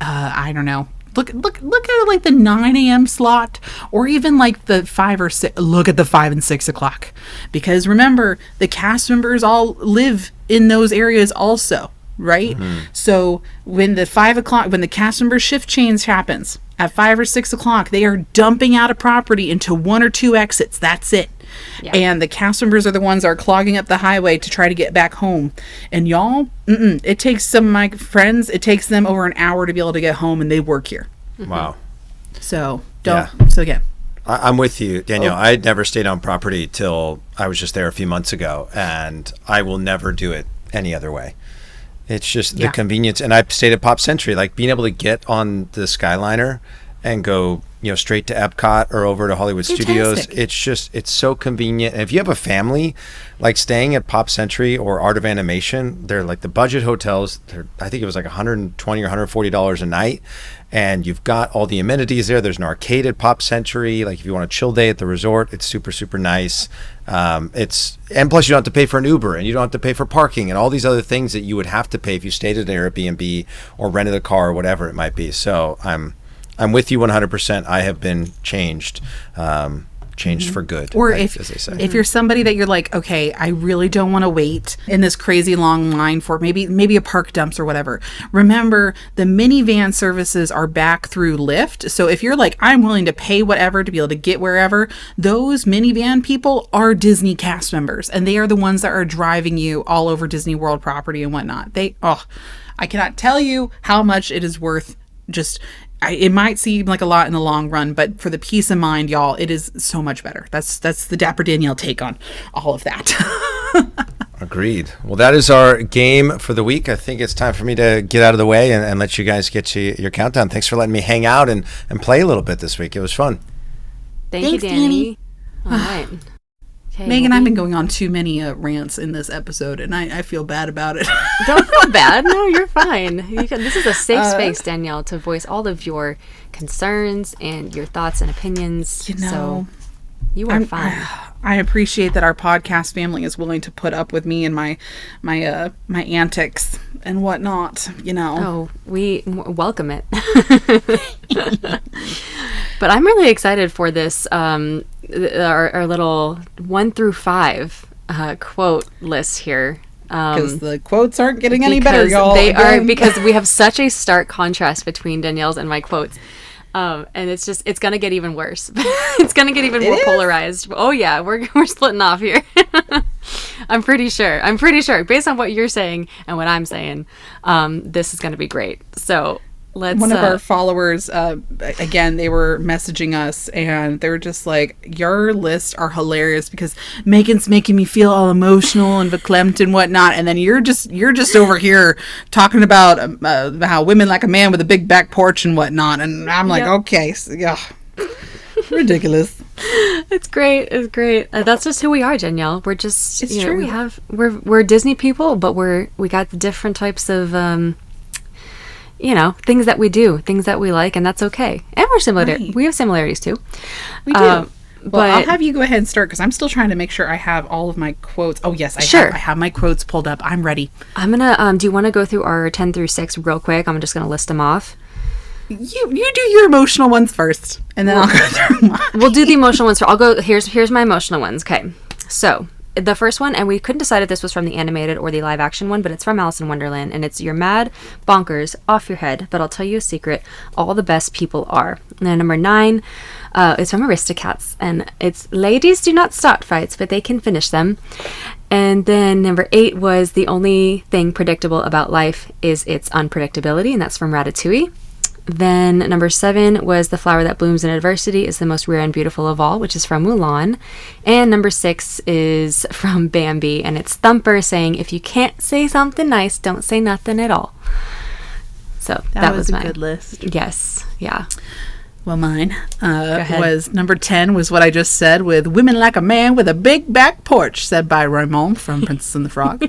I don't know. Look at like the 9 a.m. slot, or even like the 5 or 6. Look at the 5 and 6 o'clock, because remember, the cast members all live in those areas also. Right? So when the 5 o'clock, when the cast member shift change happens at 5 or 6 o'clock, they are dumping out of property into 1 or 2 exits. That's it. Yeah. And the cast members are the ones that are clogging up the highway to try to get back home. And y'all, it takes some of my friends, it takes them over an hour to be able to get home, and they work here. Wow. So So again. I'm with you, Danielle. I had never stayed on property till I was just there a few months ago, and I will never do it any other way. It's just the convenience. And I stayed at Pop Century, like being able to get on the Skyliner and go, straight to Epcot or over to Hollywood Studios. It's so convenient. And if you have a family, like staying at Pop Century or Art of Animation, they're like the budget hotels. I think it was like $120 or $140 a night. And you've got all the amenities there. There's an arcade at Pop Century. Like if you want a chill day at the resort, it's super, super nice. And plus you don't have to pay for an Uber, and you don't have to pay for parking and all these other things that you would have to pay if you stayed at an Airbnb or rented a car or whatever it might be. So I'm with you 100%. I have been changed for good. Or as they say. If you're somebody that you're like, okay, I really don't want to wait in this crazy long line for maybe a park dumps or whatever. Remember, the minivan services are back through Lyft. So if you're like, I'm willing to pay whatever to be able to get wherever, those minivan people are Disney cast members, and they are the ones that are driving you all over Disney World property and whatnot. I cannot tell you how much it is worth. It might seem like a lot in the long run, but for the peace of mind, y'all, it is so much better. That's the Dapper Danielle take on all of that. Agreed. Well, that is our game for the week. I think it's time for me to get out of the way and let you guys get to your countdown. Thanks for letting me hang out and play a little bit this week. It was fun. Thanks, you, Danny. All right. Okay, Megan, I've been going on too many rants in this episode, and I feel bad about it. Don't feel bad. No, you're fine. This is a safe space, Danielle, to voice all of your concerns and your thoughts and opinions. So you are fine. I appreciate that our podcast family is willing to put up with me and my antics and whatnot. Oh, we welcome it. But I'm really excited for this. Our little 1 through 5 quote list here. Because the quotes aren't getting any better, y'all. They are, because we have such a stark contrast between Danielle's and my quotes. And it's going to get even worse. It's going to get even more polarized. Oh yeah, we're splitting off here. I'm pretty sure. Based on what you're saying and what I'm saying, this is going to be great. So one of our followers, again, they were messaging us, and they were just like, your lists are hilarious because Megan's making me feel all emotional and verklempt and whatnot, and then you're just over here talking about how women like a man with a big back porch and whatnot, and I'm like, okay, so, yeah, ridiculous. It's great. That's just who we are, Danielle. We're just, it's true. We're Disney people, but we got the different types of things that we do, things that we like, and that's okay. And we're similar. Right. We have similarities too. We do. But I'll have you go ahead and start, because I'm still trying to make sure I have all of my quotes. Oh yes, I have my quotes pulled up. I'm ready. I'm gonna. Do you want to go through our 10 through 6 real quick? I'm just gonna list them off. You do your emotional ones first, and then I'll go through mine. We'll do the emotional ones. I'll go. Here's my emotional ones. Okay, so. The first one, and we couldn't decide if this was from the animated or the live action one, but it's from Alice in Wonderland, and it's, you're mad, bonkers, off your head, but I'll tell you a secret, all the best people are. And then number 9, it's from Aristocats, and it's, ladies do not start fights, but they can finish them. And then number 8 was, the only thing predictable about life is its unpredictability, and that's from Ratatouille. Then number 7 was The Flower That Blooms in Adversity is the most rare and beautiful of all, which is from Mulan. And number 6 is from Bambi, and it's Thumper saying, if you can't say something nice, don't say nothing at all. So that was a good list. Yes. Yeah. Well, mine was number 10 was what I just said with Women Like a Man with a Big Back Porch, said by Ramon from Princess and the Frog.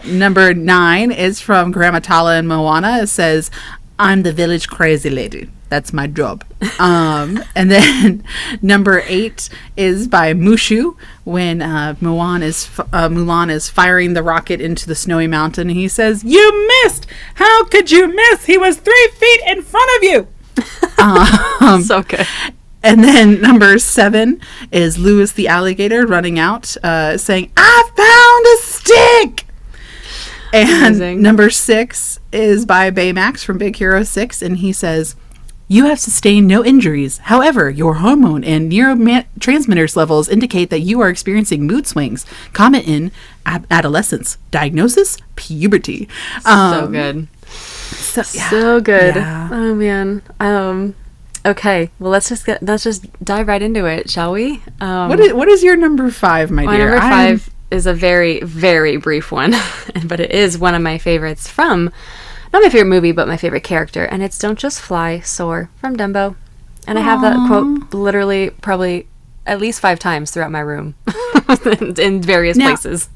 Number 9 is from Grandma Tala and Moana. It says, I'm the village crazy lady. That's my job. And then number 8 is by Mushu when Mulan is firing the rocket into the snowy mountain. And he says, you missed! How could you miss? He was 3 feet in front of you! So good. And then number 7 is Louis the alligator running out, saying, I found a stick! And amazing. Number 6 is by Baymax from Big Hero 6, and he says, you have sustained no injuries. However, your hormone and neurotransmitters levels indicate that you are experiencing mood swings. Comment in adolescence. Diagnosis, puberty. So good. So good. Yeah. Oh man. Okay. Well, let's just dive right into it, shall we? What is your number 5, my dear? Number 5 is a very, very brief one, but it is one of my favorites from, not my favorite movie, but my favorite character, and it's Don't Just Fly, Soar from Dumbo. And I have that quote literally probably at least 5 times throughout my room in various places.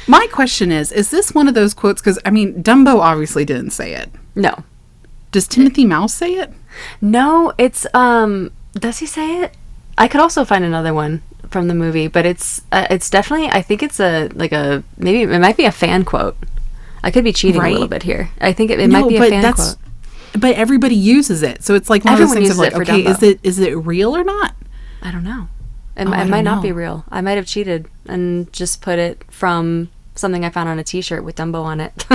My question is this one of those quotes? Because, I mean, Dumbo obviously didn't say it. No. Does Timothy Mouse say it? No, it's, does he say it? I could also find another one from the movie, but it's definitely, I think it's maybe it might be a fan quote. I could be cheating a little bit here. I think it might be a fan quote. But everybody uses it, so it's like one Everyone of those things of uses like, it for okay, Dumbo. is it real or not? I don't know. It I might don't not know. be real. I might have cheated and just put it from something I found on a t-shirt with Dumbo on it.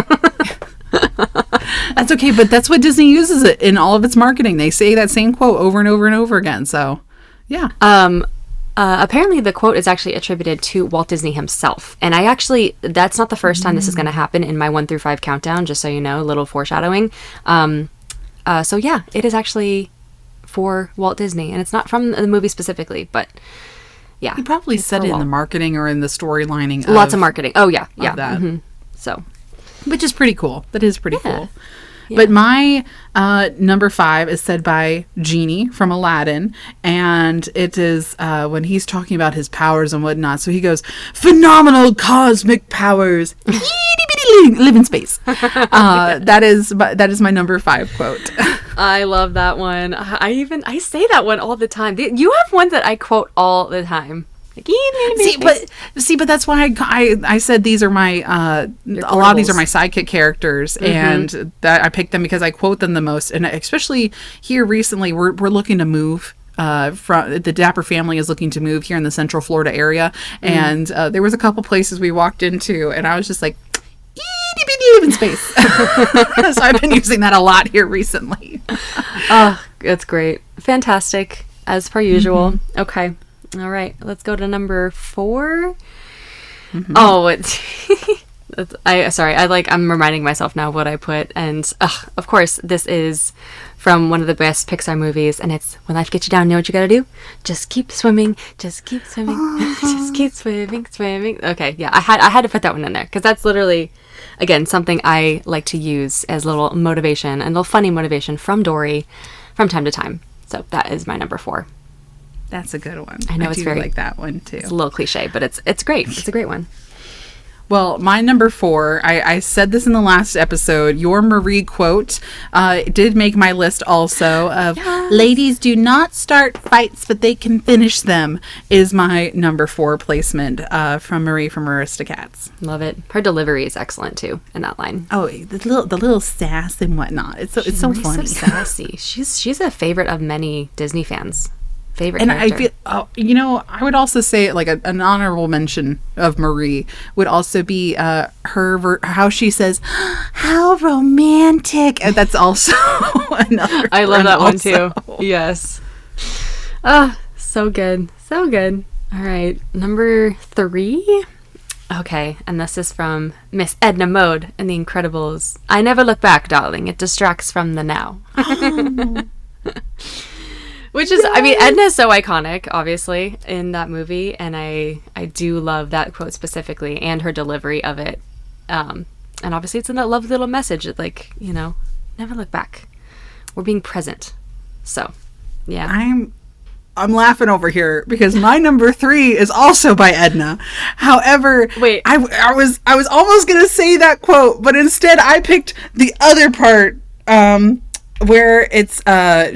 That's okay, but that's what Disney uses it in all of its marketing. They say that same quote over and over and over again. So, yeah. Apparently the quote is actually attributed to Walt Disney himself. And that's not the first time this is going to happen in my 1 through 5 countdown, just so you know, a little foreshadowing. So yeah, it is actually for Walt Disney, and it's not from the movie specifically, but yeah. He probably said it in the marketing or in the storylining. Lots of marketing. Oh yeah. Yeah. That. Mm-hmm. So, which is pretty cool. That is pretty cool. Yeah. But my number 5 is said by Genie from Aladdin, and it is when he's talking about his powers and whatnot. So he goes, phenomenal cosmic powers, live in space. That is my number 5 quote. I love that one. I say that one all the time. You have ones that I quote all the time. But that's why I said these are my a lot of these are my sidekick characters, and that I picked them because I quote them the most, and especially here recently we're looking to move. From the Dapper family is looking to move here in the Central Florida area, and there was a couple places we walked into, and I was just like, live in space. So I've been using that a lot here recently. Oh, that's great, fantastic as per usual. Okay. All right, let's go to number 4. Oh, I'm reminding myself now what I put, and of course, this is from one of the best Pixar movies, and it's When Life Gets You Down, you know what you gotta do? Just keep swimming, just keep swimming, just keep swimming. Okay, yeah, I had to put that one in there, because that's literally, again, something I like to use as a little motivation, and a little funny motivation from Dory from time to time. So that is my number 4. That's a good one. I know, I it's do very like that one too. It's a little cliche, but it's great. It's a great one. Well, my number 4, I said this in the last episode, your Marie quote did make my list also of ladies do not start fights, but they can finish them, is my number 4 placement from Marie from Aristocats. Love it. Her delivery is excellent too in that line. Oh, the little sass and whatnot. It's so funny. So sassy. She's a favorite of many Disney fans. Favorite and character. I feel, I would also say like an honorable mention of Marie would also be how she says, how romantic. And that's also another. I love that also. one too. Yes. Oh, so good. So good. All right. Number 3 Okay, and this is from Miss Edna Mode in The Incredibles. I never look back, darling. It distracts from the now. Which is, I mean, Edna is so iconic, obviously, in that movie, and I do love that quote specifically and her delivery of it. And obviously it's a lovely little message, like, you know, never look back. We're being present. So, yeah. I'm laughing over here because my number 3 is also by Edna. However, wait, I was almost gonna say that quote, but instead I picked the other part where it's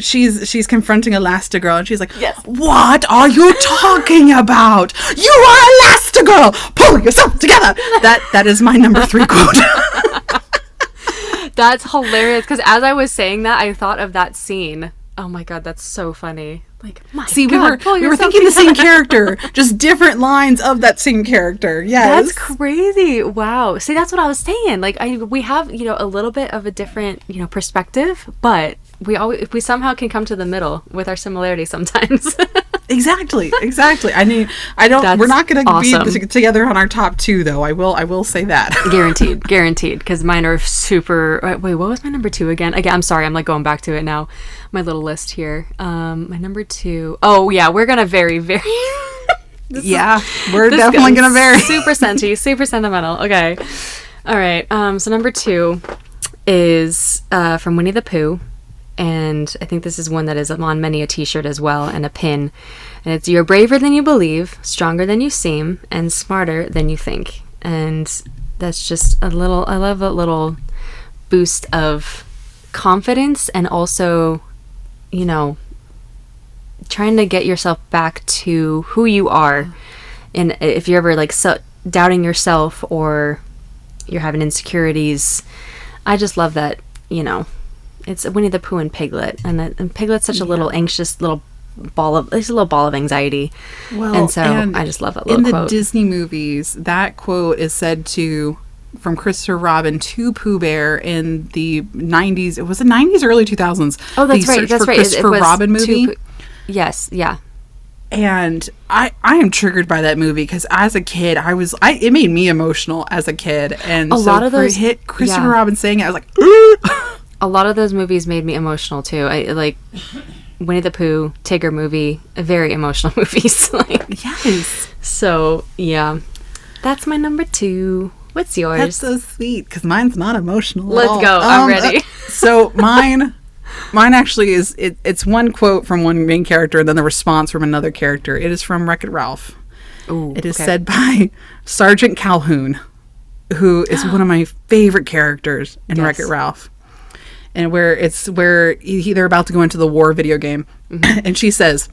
she's confronting Elastigirl and she's like, yes. What are you talking about? You are Elastigirl. Pull yourself together. That is my number 3 quote. That's hilarious because as I was saying that, I thought of that scene. Oh my god, that's so funny. Like, see, we were thinking the same character, just different lines of that same character. Yes, that's crazy. Wow. See, that's what I was saying. Like, we have, you know, a little bit of a different, you know, perspective, but we somehow can come to the middle with our similarity sometimes. Exactly. I mean, we're not going to be together on our top 2, though. I will say that. Guaranteed. Because mine are super. Wait, what was my number 2 again? Again, I'm sorry. I'm like going back to it now. My little list here. My number 2. Oh yeah, we're gonna vary. We're definitely gonna vary. Super sentimental. Okay. All right. So number 2 is from Winnie the Pooh. And I think this is one that is on many a t-shirt as well and a pin. And it's, you're braver than you believe, stronger than you seem, and smarter than you think. And that's just I love a little boost of confidence and also, you know, trying to get yourself back to who you are. And if you're ever like doubting yourself or you're having insecurities, I just love that, you know, it's Winnie the Pooh and Piglet, and Piglet's such a little anxious little ball of anxiety. Well, and so I just love that little quote. In the Disney movies, that quote is said from Christopher Robin to Pooh Bear in the 90s. It was the 90s, early 2000s. Oh, that's right. That's right. Christopher Robin movie. Yes, yeah. And I am triggered by that movie because as a kid, it made me emotional as a kid, and lot of those Christopher Robin saying it, I was like. A lot of those movies made me emotional too. I like Winnie the Pooh, Tigger movie, very emotional movies. Like, yes. So yeah, that's my number 2. What's yours? That's so sweet because mine's not emotional. Let's go. I'm ready. So mine actually is it's one quote from one main character and then the response from another character. It is from Wreck-It Ralph. Ooh, it is said by Sergeant Calhoun, who is one of my favorite characters in Wreck-It Ralph. And where they're about to go into the war video game. Mm-hmm. And she says,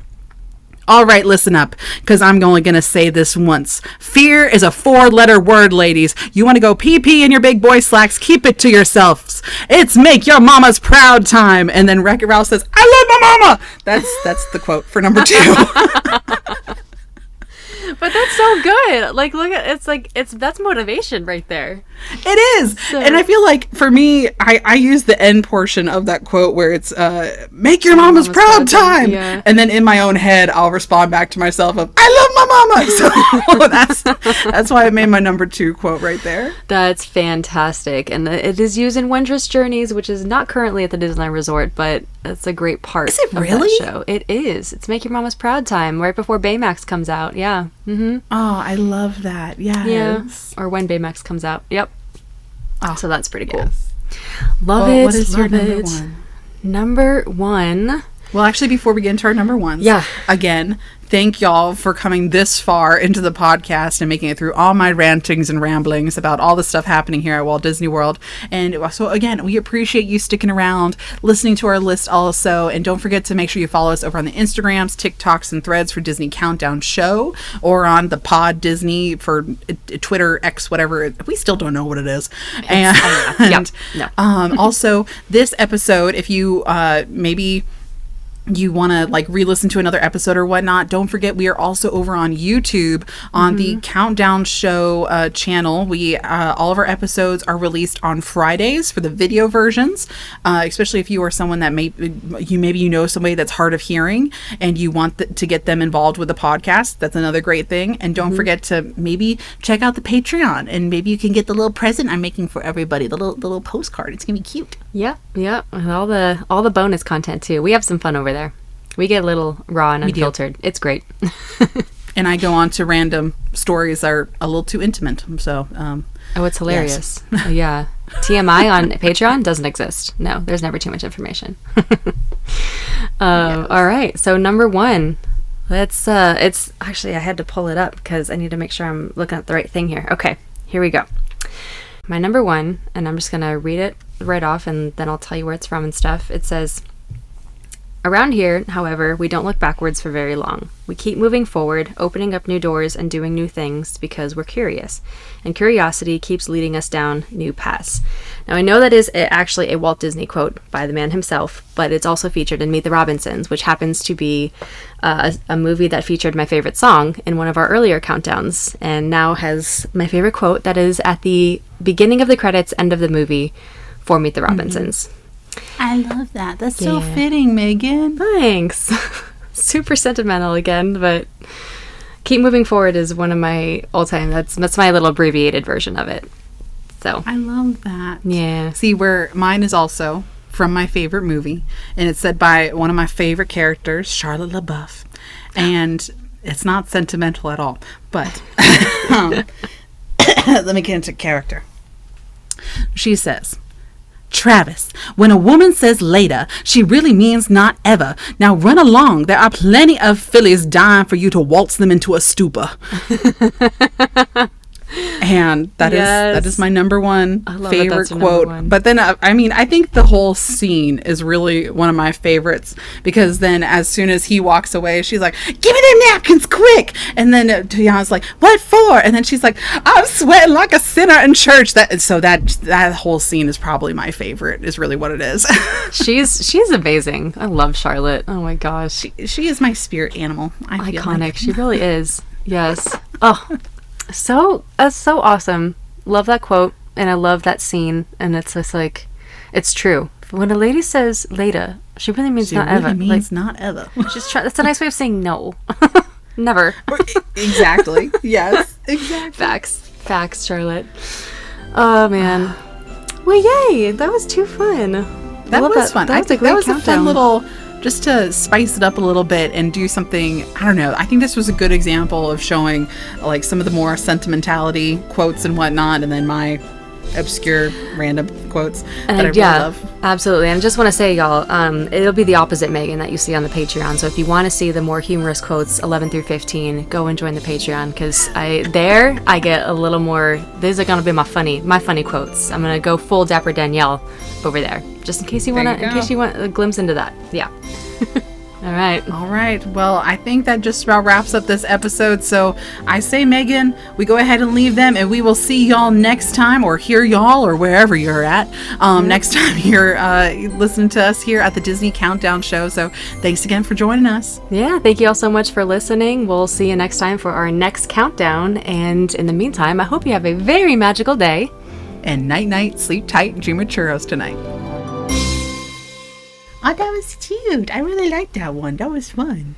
all right, listen up, because I'm only going to say this once. Fear is a 4-letter word, ladies. You want to go pee-pee in your big boy slacks, keep it to yourselves. It's make your mama's proud time. And then Wreck-It Ralph says, I love my mama. That's the quote for number 2. But that's so good. Like, look at that's motivation right there. It is. So, and I feel like for me, I use the end portion of that quote where it's make your mama's proud time. Yeah. And then in my own head, I'll respond back to myself of I love my mama. So that's why I made my number 2 quote right there. That's fantastic. And it is used in Wondrous Journeys, which is not currently at the Disneyland Resort, but it's a great part of that show. It is. It's Make Your Mama's Proud time right before Baymax comes out. Yeah. Mm-hmm. Oh, I love that. Yes. Yeah. Or when Baymax comes out. Yep. Oh, so that's pretty cool. Yes. Love it. What is your number 1? Number 1. Well, actually, before we get into our number 1s, again, thank y'all for coming this far into the podcast and making it through all my rantings and ramblings about all the stuff happening here at Walt Disney World. And so, again, we appreciate you sticking around, listening to our list also. And don't forget to make sure you follow us over on the Instagrams, TikToks, and Threads for Disney Countdown Show, or on the Pod Disney for Twitter, X, whatever. We still don't know what it is. And also, this episode, if you maybe you want to like re-listen to another episode or whatnot, don't forget we are also over on YouTube on the Countdown Show channel. We all of our episodes are released on Fridays for the video versions, especially if you are someone that maybe you know somebody that's hard of hearing and you want to get them involved with the podcast. That's another great thing. And don't forget to maybe check out the Patreon, and maybe you can get the little present I'm making for everybody, the little postcard. It's gonna be cute. Yep, and all the bonus content too. We have some fun over there. We get a little raw and unfiltered. It's great. And I go on to random stories that are a little too intimate. So, it's hilarious. Yes. Yeah. TMI on Patreon doesn't exist. No, there's never too much information. Yes. All right. So number 1, it's actually, I had to pull it up because I need to make sure I'm looking at the right thing here. Okay, here we go. My number 1, and I'm just going to read it right off and then I'll tell you where it's from and stuff. It says, around here, however, we don't look backwards for very long. We keep moving forward, opening up new doors and doing new things because we're curious. And curiosity keeps leading us down new paths. Now, I know that is actually a Walt Disney quote by the man himself, but it's also featured in Meet the Robinsons, which happens to be a movie that featured my favorite song in one of our earlier countdowns, and now has my favorite quote that is at the beginning of the credits, end of the movie for Meet the Robinsons. I love that. That's so fitting, Megan. Thanks. Super sentimental again, but keep moving forward is one of my all-time. That's my little abbreviated version of it. So I love that. Yeah. See, where mine is also from my favorite movie, and it's said by one of my favorite characters, Charlotte LaBeouf, and it's not sentimental at all. But let me get into character. She says, Travis, when a woman says later, she really means not ever. Now run along. There are plenty of fillies dying for you to waltz them into a stupor. And that is my number 1 favorite quote. But then, I think the whole scene is really one of my favorites, because then as soon as he walks away, she's like, give me them napkins quick. And then Tiana's like, what for? And then she's like, I'm sweating like a sinner in church. That whole scene is probably my favorite, is really what it is. She's amazing. I love Charlotte. Oh my gosh. She is my spirit animal. Iconic. She really is. Yes. Oh, so awesome. Love that quote, and I love that scene, and it's just like, it's true. When a lady says later, she really means not ever. Not ever. That's a nice way of saying no. Never. Exactly. Yes. Exactly. Facts, Charlotte. Oh man. Well, yay! That was too fun. That was fun. I think that was a fun little, just to spice it up a little bit and do something, I don't know. I think this was a good example of showing like some of the more sentimentality quotes and whatnot, and then my obscure random quotes that I really love. Absolutely. And I just want to say, y'all, it'll be the opposite, Megan, that you see on the Patreon. So if you want to see the more humorous quotes 11 through 15, go and join the Patreon, because I get a little more. These are going to be my funny quotes. I'm going to go full Dapper Danielle over there, just in case you want a glimpse into that. Yeah. All right. Well, I think that just about wraps up this episode. So I say, Megan, we go ahead and leave them, and we will see y'all next time, or hear y'all, or wherever you're at. Next time you're listening to us here at the Disney Countdown Show. So thanks again for joining us. Yeah, thank you all so much for listening. We'll see you next time for our next countdown. And in the meantime, I hope you have a very magical day. And night, sleep tight, dream of churros tonight. Oh, that was cute. I really liked that one. That was fun.